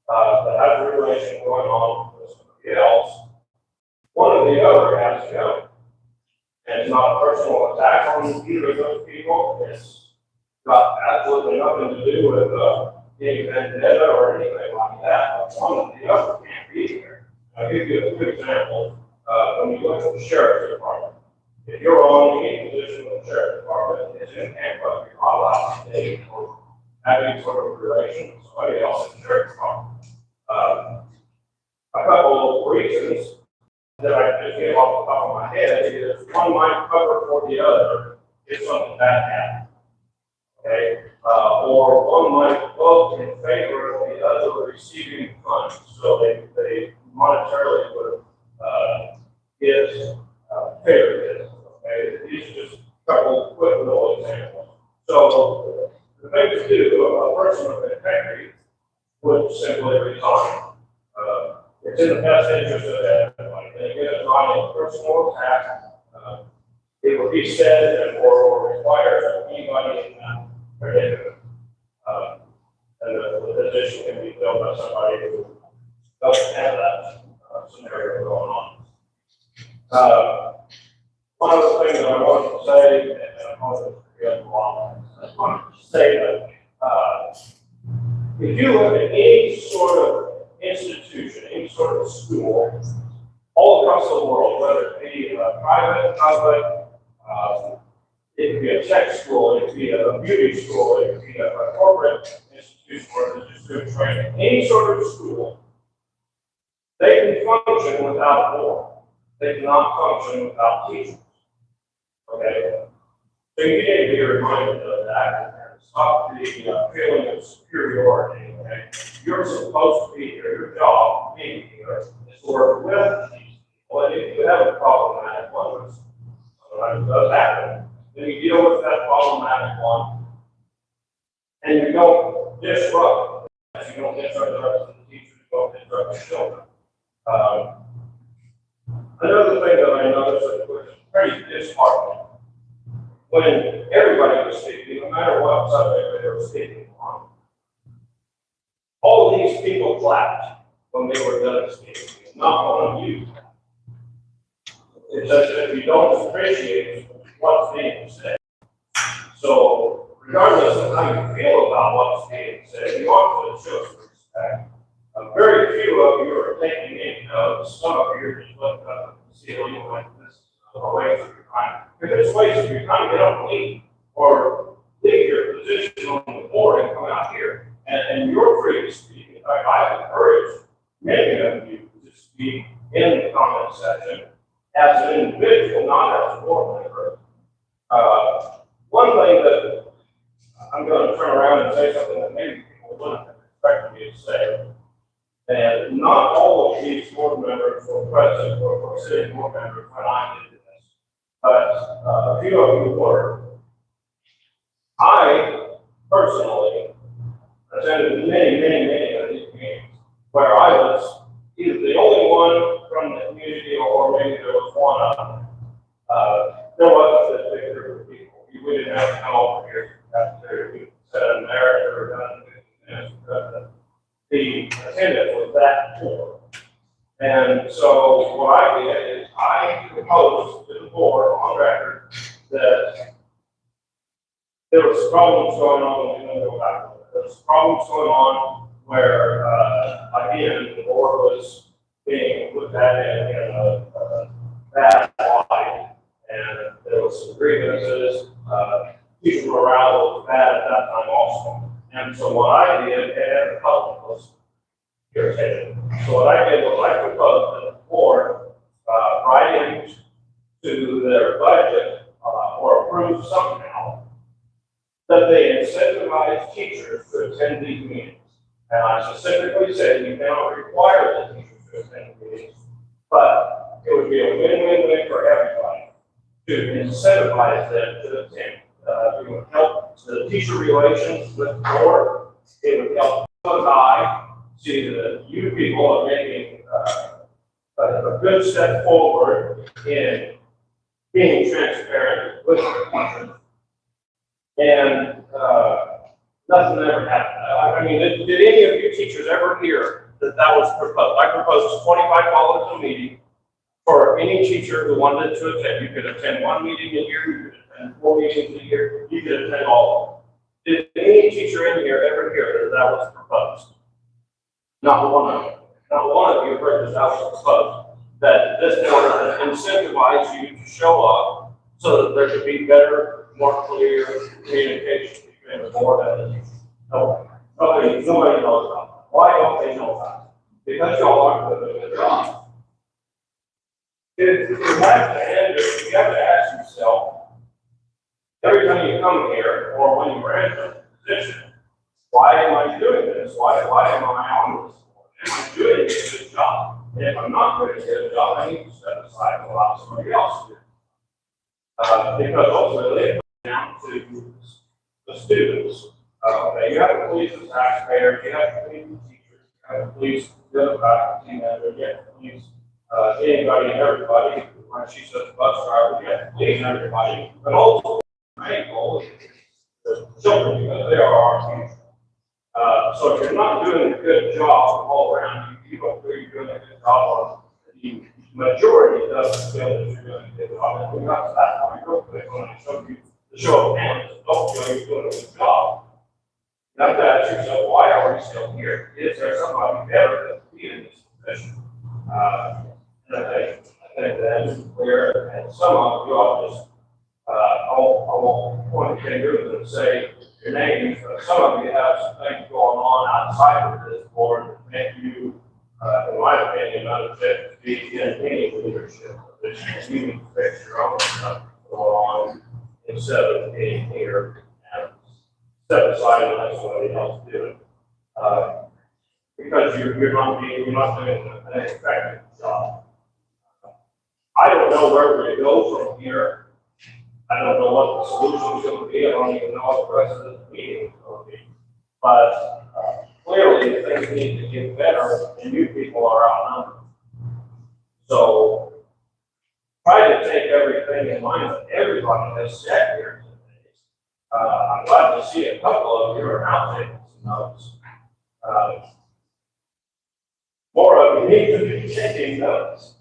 B: that has a relation going on with somebody else, one or the other has to go. And it's not a personal attack on either of those people. It's got absolutely nothing to do with being vendetta or anything like that. One or the other can't be here. I'll give you a good example. When you look at the sheriff's department, if you're on any position with the sheriff's department, it's in handbook, you're not allowed to stay or have any sort of relation with somebody else in the sheriff's department. A couple of reasons that I just gave off the top of my head is one might cover for the other if something bad happens. Okay? Or one might vote in favor of the other receiving funds, so they monetarily would get favoritism. Okay? These are just a couple of quick little examples. So the thing to do, a person of integrity would simply resign. It's in the best interest of everybody. And again, it's not a personal attack. It would be said and or required of anybody in that predicament. And the position can be filled by somebody who doesn't have that scenario going on. One of the things that I wanted to say, and I wanted to forget a lot, I wanted to say that if you look at any sort of institution, any sort of school, all across the world, whether it be private, public, it could be a tech school, it could be a beauty school, it could be a corporate institution where they're just doing training, any sort of school, they can function without a board. They cannot function without teachers. Okay? So you need to be reminded of that and stop the feeling of superiority. Okay? You're supposed to be here. Your job being here is to work with these people. And if you have a problematic one, which sometimes does happen, then you deal with that problematic one and you don't disrupt. You don't disrupt the rest of the teachers, you don't disrupt the children. Another thing that I noticed was pretty disheartening. When everybody was speaking, no matter what subject they were speaking on, all of these people clapped when they were done speaking. Not one of you. It's as if you don't appreciate what's being said. So, regardless of how you feel about what's being said, you ought to show some respect. Very few of you are taking any notes. Some of you are just looking up at the ceiling like this is a waste of your time. If it's a waste of your time, get up and leave. Or leave your position on the board and come out here. And you're free to speak. In fact, I encourage many of you to speak in the comment section as an individual, not as a board member. One thing that I'm going to turn around and say something that maybe people wouldn't have expected me to say. And not all of these board members were present or sitting board members when I did this, but a few of you were. I personally attended many of these meetings where I was either the only one from the community or maybe there was one of them. There wasn't this big group of people. We didn't have to come over here to the cafeteria. We sat in there or done 15 minutes because the attendance was that poor. And so what I did is I proposed to the board on record that there was problems going on when we go back to there's problems going on where, again, the board was being looked at in a bad light, and there was some grievances, teacher morale was bad at that time also. And so what I did, and the public was irritated. So what I did was I proposed that the board, write into their budget, or approve somehow, that they incentivize teachers to attend these meetings. And I specifically said you cannot require the teachers to attend meetings, but it would be a win-win-win for everybody to incentivize them to attend. It would help the teacher relations with the board. It would help us see that you people are making a good step forward in being transparent with the teachers. And nothing ever happened. I mean, did any of you teachers ever hear that that was proposed? I proposed $25 a meeting for any teacher who wanted to attend. You could attend one meeting a year, you could attend 4 meetings a year, you could attend all of them. Did any teacher in here ever hear that that was proposed? Not one of you. Not one of you heard that that was proposed. That this board incentivized you to show up so that there could be better, more clear communication between the board and the teachers. No, nobody knows about that. Why don't they know that? Because y'all aren't doing a good job. You have to ask yourself, every time you come here, or when you're in a position, why am I doing this? Why am I on this board? Am I doing a good job? And if I'm not doing a good job, I need to step aside and allow somebody else to do it. Because ultimately, it comes down to the students. You have to please the taxpayers, you have to please the teachers, you have to please the other faculty members, you have to please anybody and everybody. When she says bus driver, you have to please everybody. But also, the main goal is the children, because they are our future. So if you're not doing a good job all around, you don't feel you're doing a good job on the majority doesn't feel that you're doing a good job. And we got to that point real quick when I showed you the show of hands, don't feel you're doing a good job. You have to ask yourself, why are we still here? Is there somebody better that can be in this position? And I think that is clear, and some of you all just, I won't point fingers and say your names, but some of you have some things going on outside of this board that make you, in my opinion, unfit to be in any leadership position. You need to fix your own stuff going on instead of being here and step aside and let somebody else do it. Because you're not doing an effective job. I don't know where we're going to go from here. I don't know what the solution is going to be. I don't even know what the rest of the meeting is going to be. But clearly, things need to get better, and you people are outnumbered. So try to take everything in mind that everybody has said here today. I'm glad to see a couple of you are now taking some notes. More of you need to be taking notes.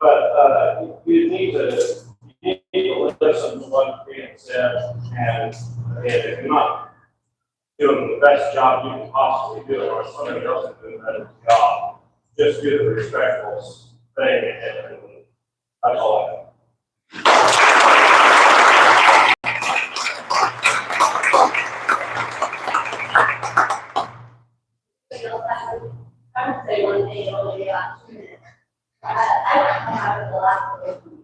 B: But you need to listen to what's being said, and if you're not doing the best job you can possibly do, or somebody else is doing a better job, just do the respectful thing, and that's all I have.
F: I would say one thing only about 2 minutes. I don't come out of the last one.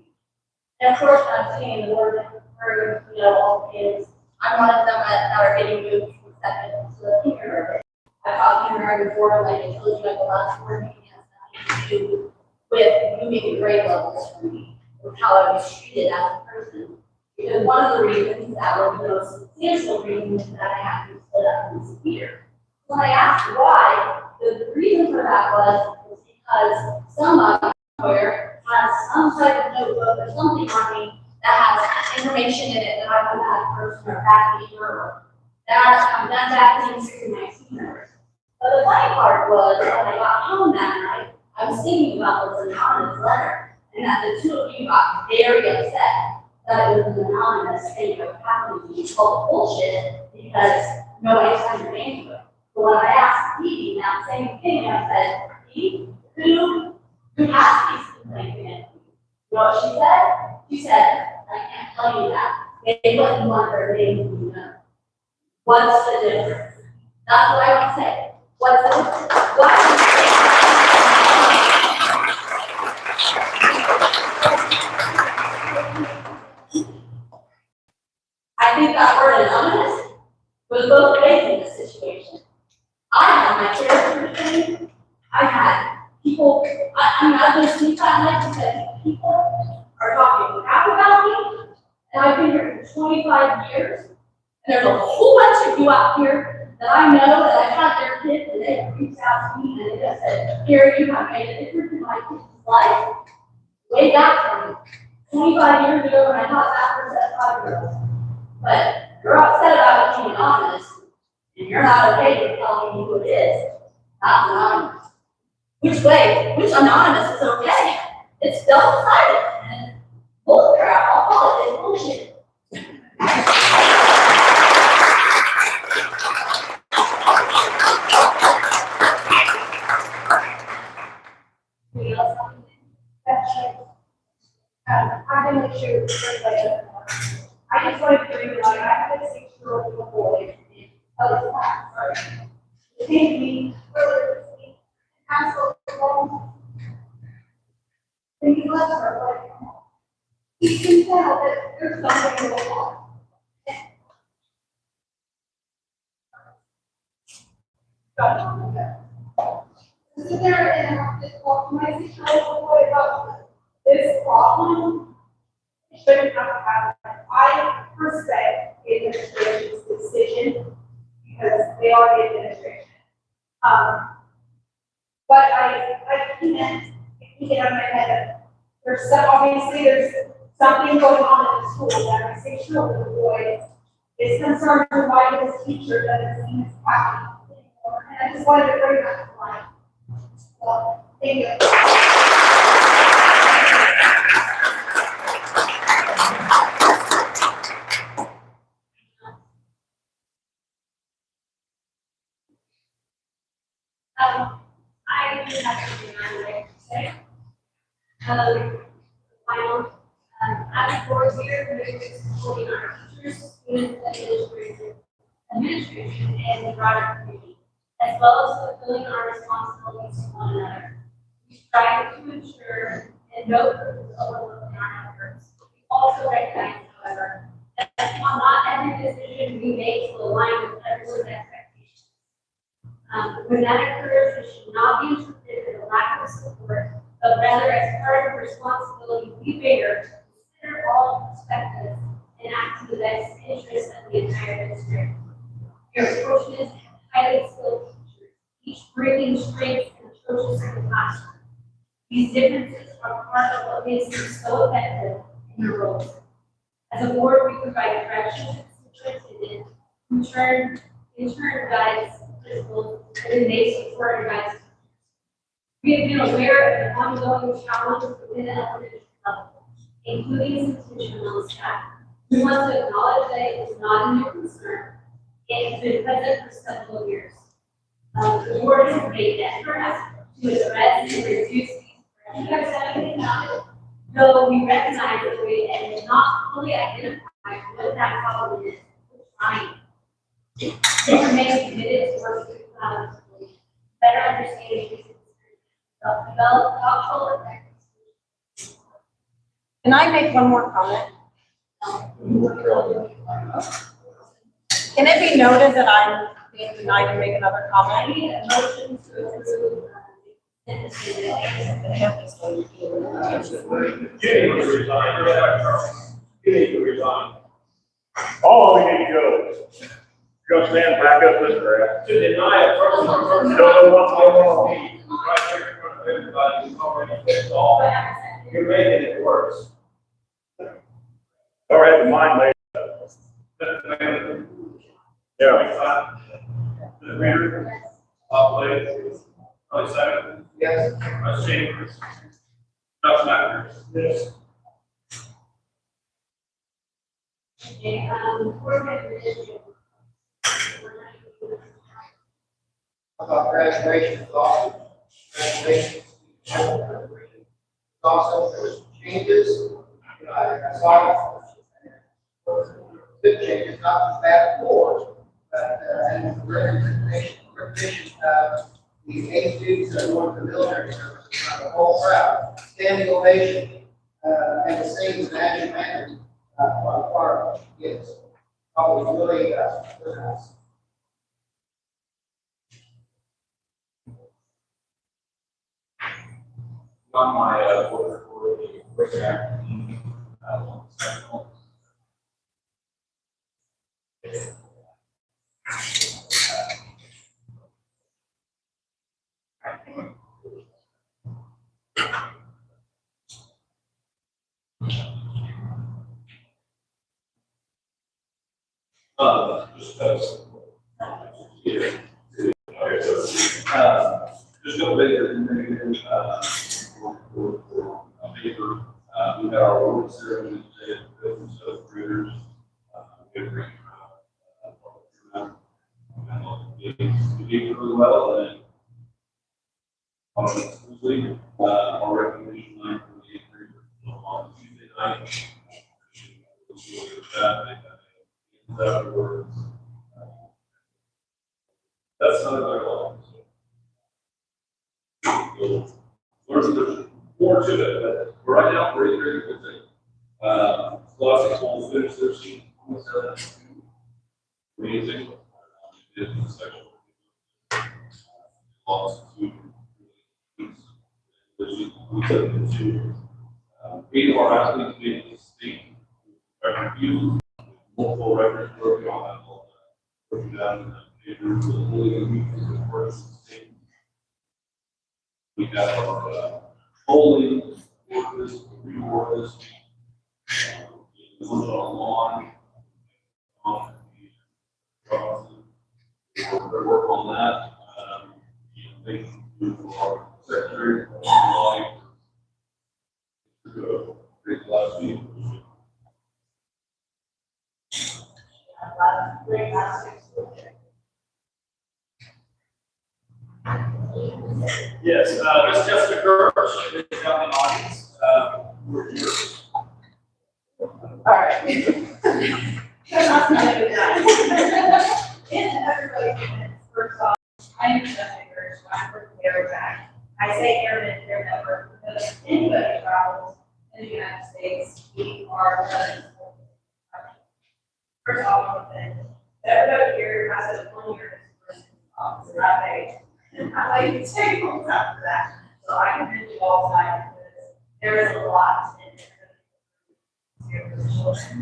F: And of course, I'm seeing the word for, all the kids. I'm one of them that are getting moved from second to the kindergarten. I taught kindergarten before, like I told you at the last board meeting, has nothing to do with moving the grade levels for me, with how I was treated as a person. Because one of the reasons that was the most substantial reason is that I had to split up in severe. When I asked why, the reason for that was because somebody somewhere has some type of notebook or something on me that has information in it that I'm a bad person or bad behavior. That I'm done bad things to my team members. But the funny part was when I got home that night, I was thinking about this anonymous letter, and that the two of you got very upset that it was an anonymous thing that was happening to you. You called bullshit because nobody signed your name to it. But when I asked Dee that same thing, I said, Dee, who has these complaints against you? You know what she said? She said, I can't tell you that. They wouldn't want their name to be known. What's the difference? That's what I want to say. What's the difference? What's I think that word anonymous was both ways in this situation. I had my character training. I had people, I've been sleep at night because people are talking crap about me. And I've been here for 25 years. And there's a whole bunch of you out here that I know that I've had their kids and they have reached out to me and they just said, here, you have made a difference in my kid's life. Way back from 25 years ago when I taught that for 5-year-olds. But you're upset about it being anonymous, and you're not okay with telling me who it is. That's anonymous. Which way? Which anonymous is okay? It's double-sided and bull crap. I'll call it bullshit. Anybody else have anything?
J: I'm gonna make sure I just wanted to bring it up. I have a 6-year-old boy. Oh, it's not, sorry. It came to me earlier this week. I'm so long. And he left her, like, he can tell that there's something going on. So there, and I just talked to my 6-year-old boy about this problem. Shouldn't have happened. I respect the administration's decision because they are the administration. But I can't get out of my head that obviously there's something going on in the school that my 6-year-old boy is concerned with why his teacher doesn't seem as happy anymore. And I just wanted to bring that to light. Well, thank you.
F: I do have something I would like to say. Final, as a board here, we're supporting our teachers, students, administration, and the broader community, as well as fulfilling our responsibilities to one another. We strive to ensure and no purpose overlook in our efforts. We also recognize, however, that not every decision we make will align with everyone's expectations. When that occurs, it should not be interpreted as a lack of support, but rather as part of the responsibility we bear to consider all perspectives and act in the best interest of the entire district. We are fortunate to have highly skilled teachers, each bringing strengths and approaches to the classroom. These differences are part of what makes them so effective in their roles. As a board, we provide direction to the superintendent, in turn guides principals, and then they support and guide. We have been aware of the ongoing challenges within the elementary level, including institutional staff. We want to acknowledge that it is not a new concern. It has been present for several years. The board has made efforts to address and reduce these pressures. You guys have anything about it? Though we recognize that we have not fully identified what that problem is, we're trying. We remain committed to working with better understanding these concerns, develop thoughtful effective.
H: Can I make one more comment? Can it be noted that I'm being denied to make another
F: I
H: comment?
F: need a motion to approve.
B: You need to resign. You need to resign.
K: Oh, we need to go. You're gonna stand back up this crap.
B: To deny a person.
K: You don't know what's going on.
B: Right here in front of everybody who's already fixed all. You're making it worse.
K: All right, the mind made. Yeah.
B: The mayor, Blake, second. Yes. Vice Chambers. Dr. Mackers. Yes.
F: Okay, board administration.
A: about graduation thoughts. Graduation. Also, there was changes. You know, I saw good changes, not bad for, but, and recognition, the 8 students that went to the military service, the whole crowd, standing ovation, and the same national anthem, on part of kids. Always really, really nice.
B: On my, order for the first act, just because. Yeah. Okay, so, just a bit of information, for a paper, we had our award ceremony today at the business of graders. We had a great, we did really well, and honestly, our recognition line for the 8th graders on Tuesday night. Afterwards, that's not a very long. There's more to it, but right now, we're very good thing. Classics will finish their season. Amazing. Did the section. Lost to we took into 8 of our athletes made the state review, multiple records broken on that whole broken down in the paper, was only a week from the first state. We got our bowling, workers, rewards, the ones on lawn, work on that. They can do our secretary, last week. Yes, Miss Jessica Kirsch is down in the audience. We're yours.
J: All right. First off, I am Jessica Kirsch, I'm from Airback. I say airman, air member, because anybody travels in the United States, we are residents. First off, everybody here has a 1-year experience in that age. And I like to take homes after that, so I can do all the time, because there is a lot in here for the children.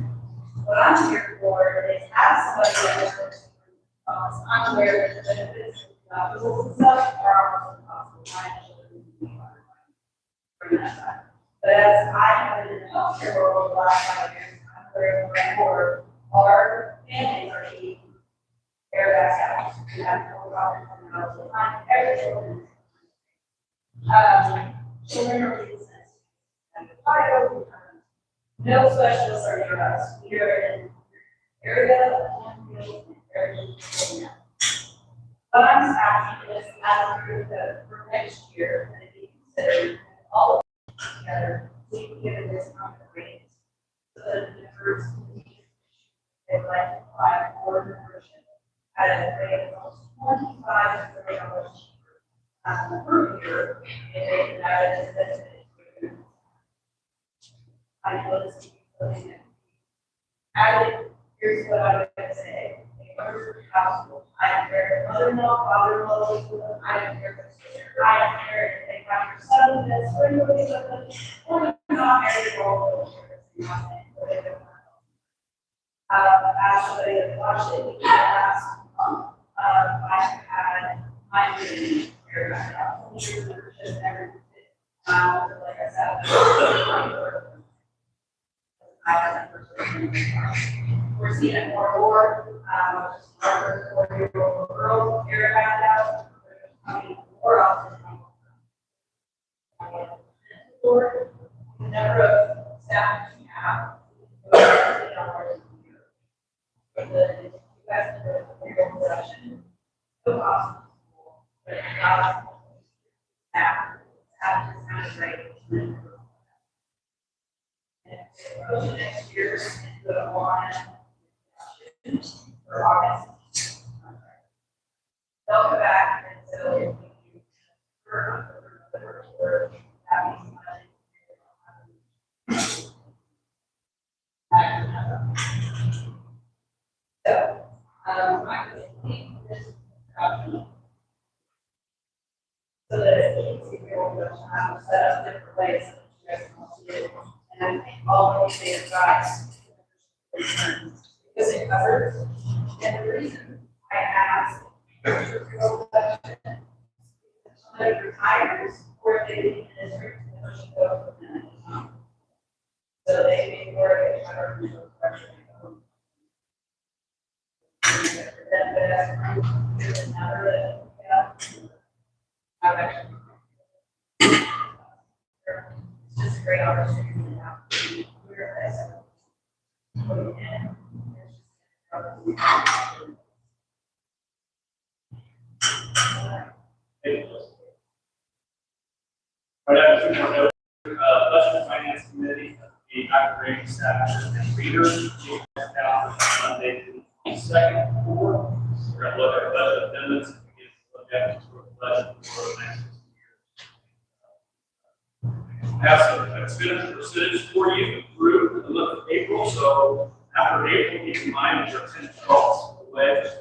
J: What I'm here for is have somebody that works. I'm aware that the benefits of the rules and stuff are also possible. Bring that back. But as I have been in the healthcare world the last 5 years, I'm very aware our families are eating airbags out. We have no problem coming out of the time. Everything. Children are being sensitive. No specialists are near us. We are in area. But I'm just asking this as a group that for next year, and if you consider all of us together, we can give this kind of grades. So that the first they like to apply for membership at a rate of $25 to $30 cheaper per year, and they can add it as benefit. I know this is something that added. Here's what I would say. Household. I don't care if mother-in-law, father-in-law lives with them. I don't care if it's sister. I don't care if they have your son that's or anybody something. Or not married or as somebody that watched it last month, I've had my meeting here back out. Years of just never did. Like I said, I have that we're seeing it more and more. Our 4-year-old girl here back out. I mean, more often. Or the number of staff we have. But the investment of the real session, so possible.
F: Next year, the one for August. They'll come back and so we're having so, I think this, so that it's easier to set up different ways that you guys can see it. And I think all of these advice because it covers. And the reason I asked somebody retires or they leave the district and they go from that. So they may work at our pressure. There's another that, I've actually. It's just a great opportunity to have to realize.
B: Budget Finance Committee, the operating staff and readers, down Monday, the second floor. We're going to look at budget amendments and begin to look at the budget for the next year. Have some expenditure percentage for you through the month of April. So after April, keep in mind that your 10-12 away, just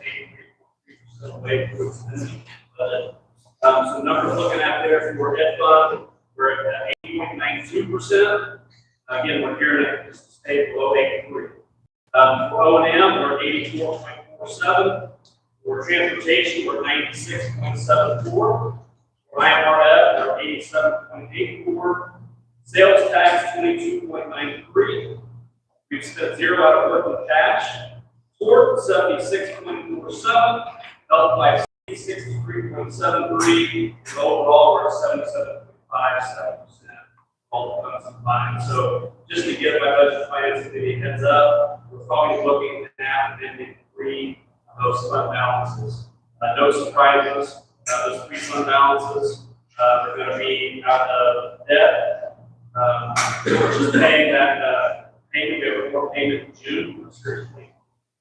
B: 83% away from expenditure budget. So numbers looking at there for ed fund, we're at 8.92%. Again, we're here to stay below 83. For O&M, we're at 84.47. For transportation, we're at 96.74. For IMRF, we're at 87.84. Sales tax, 22.93. We've spent zero out of working cash. Tort, 76.47. Health life, 63.73. And overall, we're at 77.57%. All the funds combined. So just to give my budget finance committee a heads up, we're probably looking at amending 3 of those fund balances. No surprises. Those 3 fund balances are going to be out of debt. We're just paying that payment. We have a report payment in June. We're seriously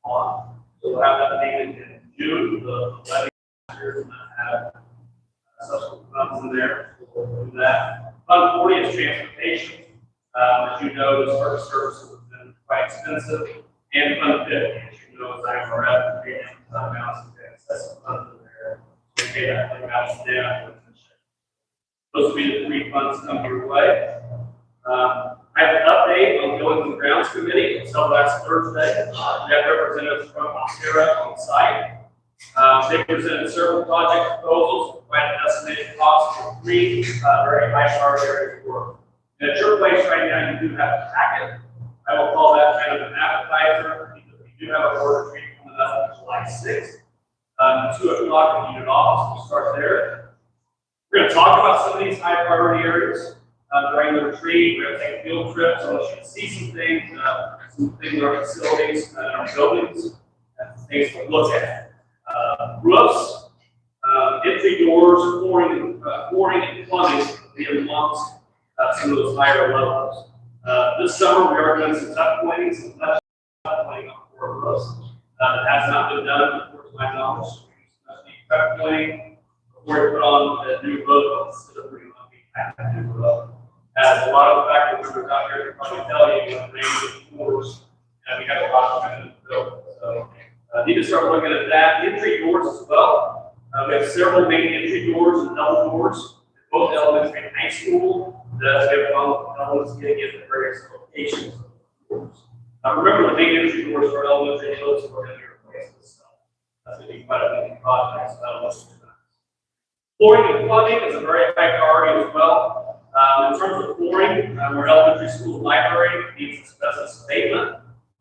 B: on. So we'll have that payment in June. The levy year does not have subsequent funds in there. So we'll do that. Fund 40 is transportation. As you know, this first services has been quite expensive. And Fund 50, as you know, is IMRF, and fund balance of excessive funds in there. So we pay that fund balance down. Those will be the 3 funds coming your way. I have an update on the Buildings and Grounds Committee until last Thursday. We have representatives from Sarah on site. They presented several project proposals, provided an estimated cost for 3 very high priority areas of work. And at your place right now, you do have a packet. I will call that kind of an appetizer because we do have a board retreat coming up July 6th, 2 o'clock in the unit office. We'll start there. We're going to talk about some of these high priority areas during the retreat. We're going to take field trips. I want you to see some things in our facilities, in our buildings, and things to look at. Roofs, entry doors, flooring and plumbing will be amongst some of those higher levels. This summer, we are doing some tuck pointing, some tuck pointing on 4 roofs. That has not been done, to my knowledge. We tuck pointing before we put on a new roof instead of putting on a new roof. As a lot of the faculty members out here can probably tell you, when range of floors, and we have a lot of them in the building. So, need to start looking at that. Entry doors as well. We have several main entry doors and double doors in both elementary and high school that we have elements getting into various locations of the doors. Remember, the main entry doors for elementary and middle school are going to be replaced this summer. That's going to be quite a big project. Flooring and plumbing is a very high priority as well. In terms of flooring, our elementary school library needs a special statement,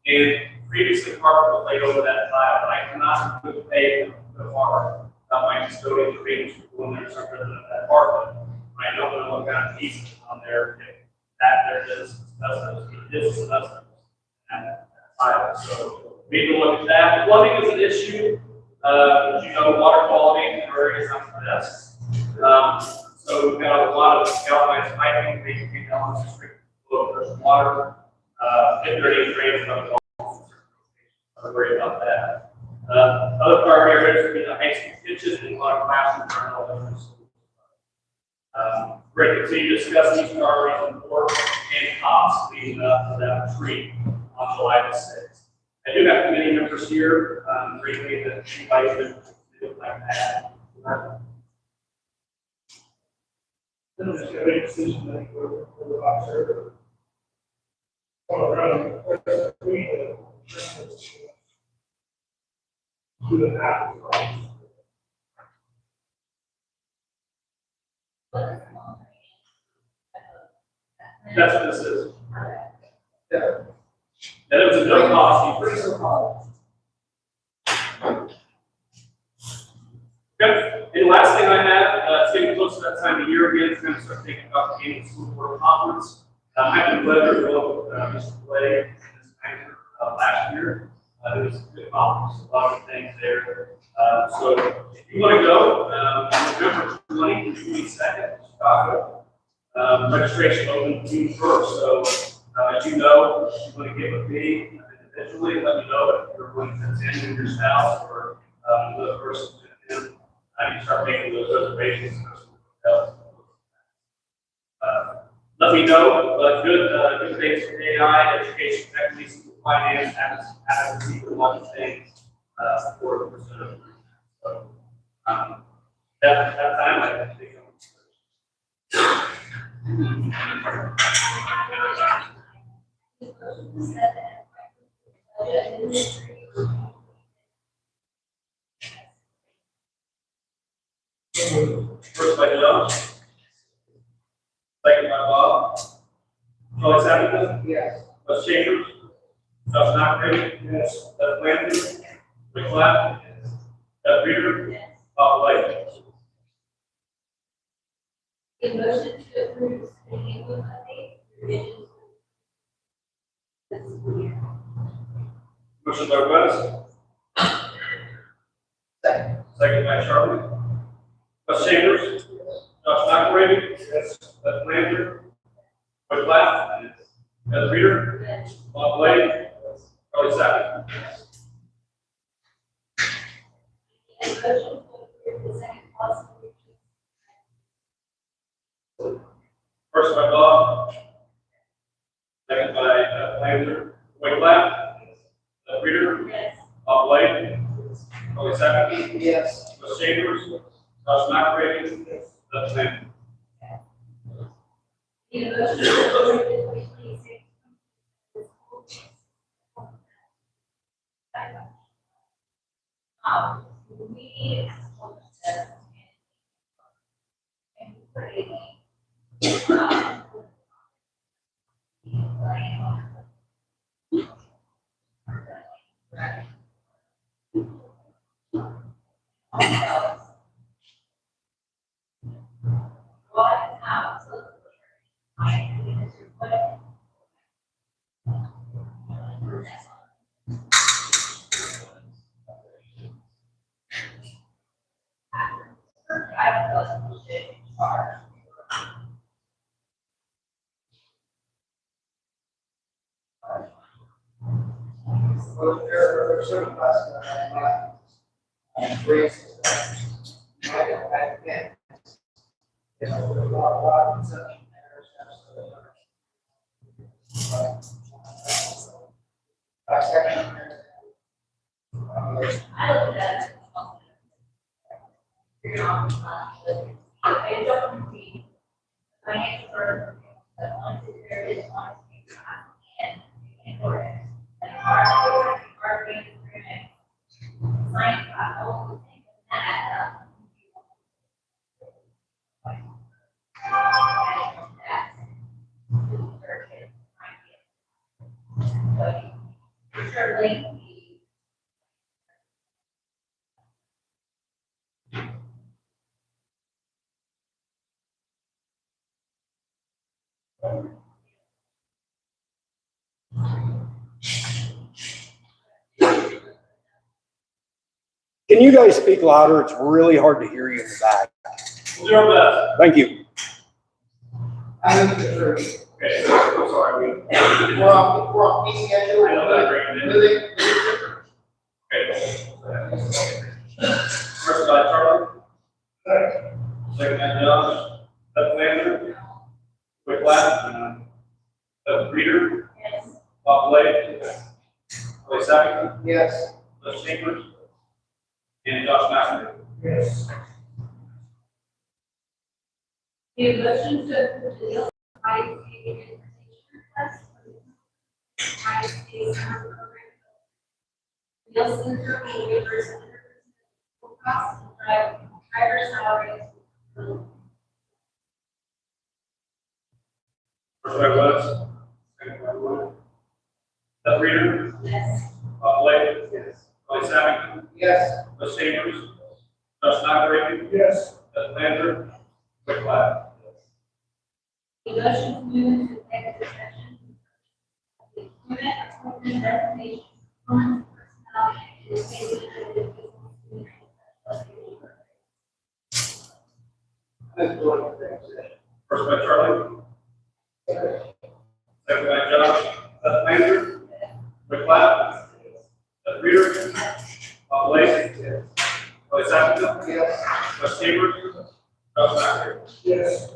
B: and previously carpet was laid over that tile, but I cannot put the pay the farmer. My custodian for being school in there, so that carpet. I don't know what kind of pieces on there. That there is asbestos, it is asbestos, and tile. So we need to look at that. Plumbing is an issue. As you know, water quality in the area is not the best. So we've got a lot of galvanized piping, basically gallons of straight flow of fresh water. If there are any drains from the wall, don't worry about that. Other priority areas would be the high school kitchen and a lot of classrooms around elementary schools. We're going to continue to discuss these priorities and work and costs leading up to that retreat on July the 6th. I do have committee members here, briefly, that anybody would like to add.
K: Just got a decision that we're observing. All around, to the half.
B: That's what this is. Yeah. And it was a no cost. Okay. And the last thing I have, it's getting close to that time of year again. It's going to start thinking about the annual school board conference. I had the pleasure to go with Mr. Blake this time last year. It was a good conference, a lot of things there. So if you want to go, November 20th to 22nd, Chicago. Registration open June 1st. So as you know, if you want to get with me individually, let me know if you're going to attend with your spouse or the person to attend. I can start making those reservations. Let me know, but good things for AI, education, equity, finance, advocacy, a lot of things for the person. So that time I think first by John, second by Bob. Joyce Abington?
A: Yes.
B: Wes Chambers? Josh Knox? Yes. Beth Landry? Rick Lapp? Beth Reader?
F: Yes.
B: Bob White?
F: A motion to approve the annual update revisions. This year.
B: Motion by Wes. Second by Charlie. Wes Chambers? Josh Knox? Yes. Beth Landry? Rick Lapp? Yes. Beth Reader?
F: Yes.
B: Bob White? Charlie Sapp?
F: A motion to approve the second policy.
B: First by Bob. Second by Landry. Rick Lapp? Beth Reader?
F: Yes.
B: Bob White? Charlie Sapp?
A: Yes.
B: Wes Chambers? Josh Knox? Beth Landry?
F: A motion to approve the 2026. We
A: Well, there are certain classes that I like, grades, I can't. You know, there's a lot of conception errors.
F: I look at that. I don't read financial firm, but once there is one and correct. And our being agreement, science, I don't think that. Certainly.
L: Can you guys speak louder? It's really hard to hear you in the back.
B: We'll do our best.
L: Thank you.
A: I think it's true.
B: Okay, so, I'm sorry,
A: We're on meeting schedule.
B: I know that, Rick.
A: Really?
B: Okay. First by Charlie. Second by Josh. Beth Landry. Rick Ladd. Beth Reader.
F: Yes.
B: Bob Blake. Clay Sappington.
A: Yes.
B: Les Chambers. And Josh Master.
A: Yes.
F: The motion to approve the Nielsen transportation request for the United States Summer Program. Nielsen Program waivers and full costs and driver salaries.
B: First by Wes. Second by Wood. Beth Reader.
F: Yes.
B: Bob Blake. Yes. Clay Sappington.
A: Yes.
B: Les Chambers. Josh Master.
K: Yes.
B: Beth Landry. Rick Ladd.
F: The motion to move into executive session. The employment, appointment, resignation, performance, personnel, and engagement of the business community.
B: First by Charlie. Second by Josh. Beth Landry. Rick Ladd. Beth Reader. Bob Blake. Clay Sappington.
A: Yes.
B: Les Chambers. Josh Master.
K: Yes.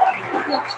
A: Yes.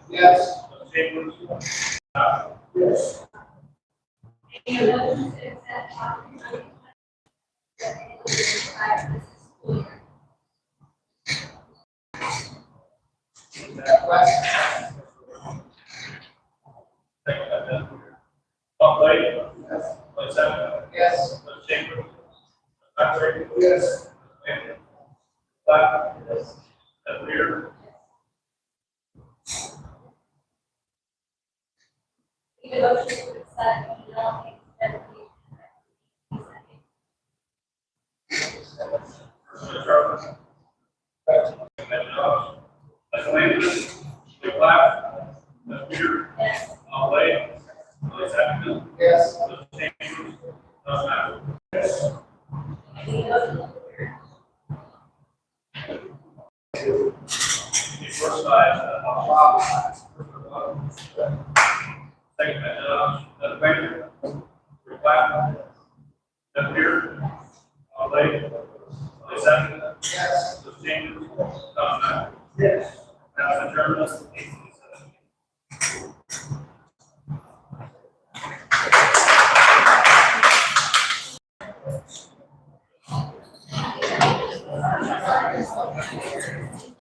A: Yes. Yes.
F: Even though she would set, you know, and
A: Yes.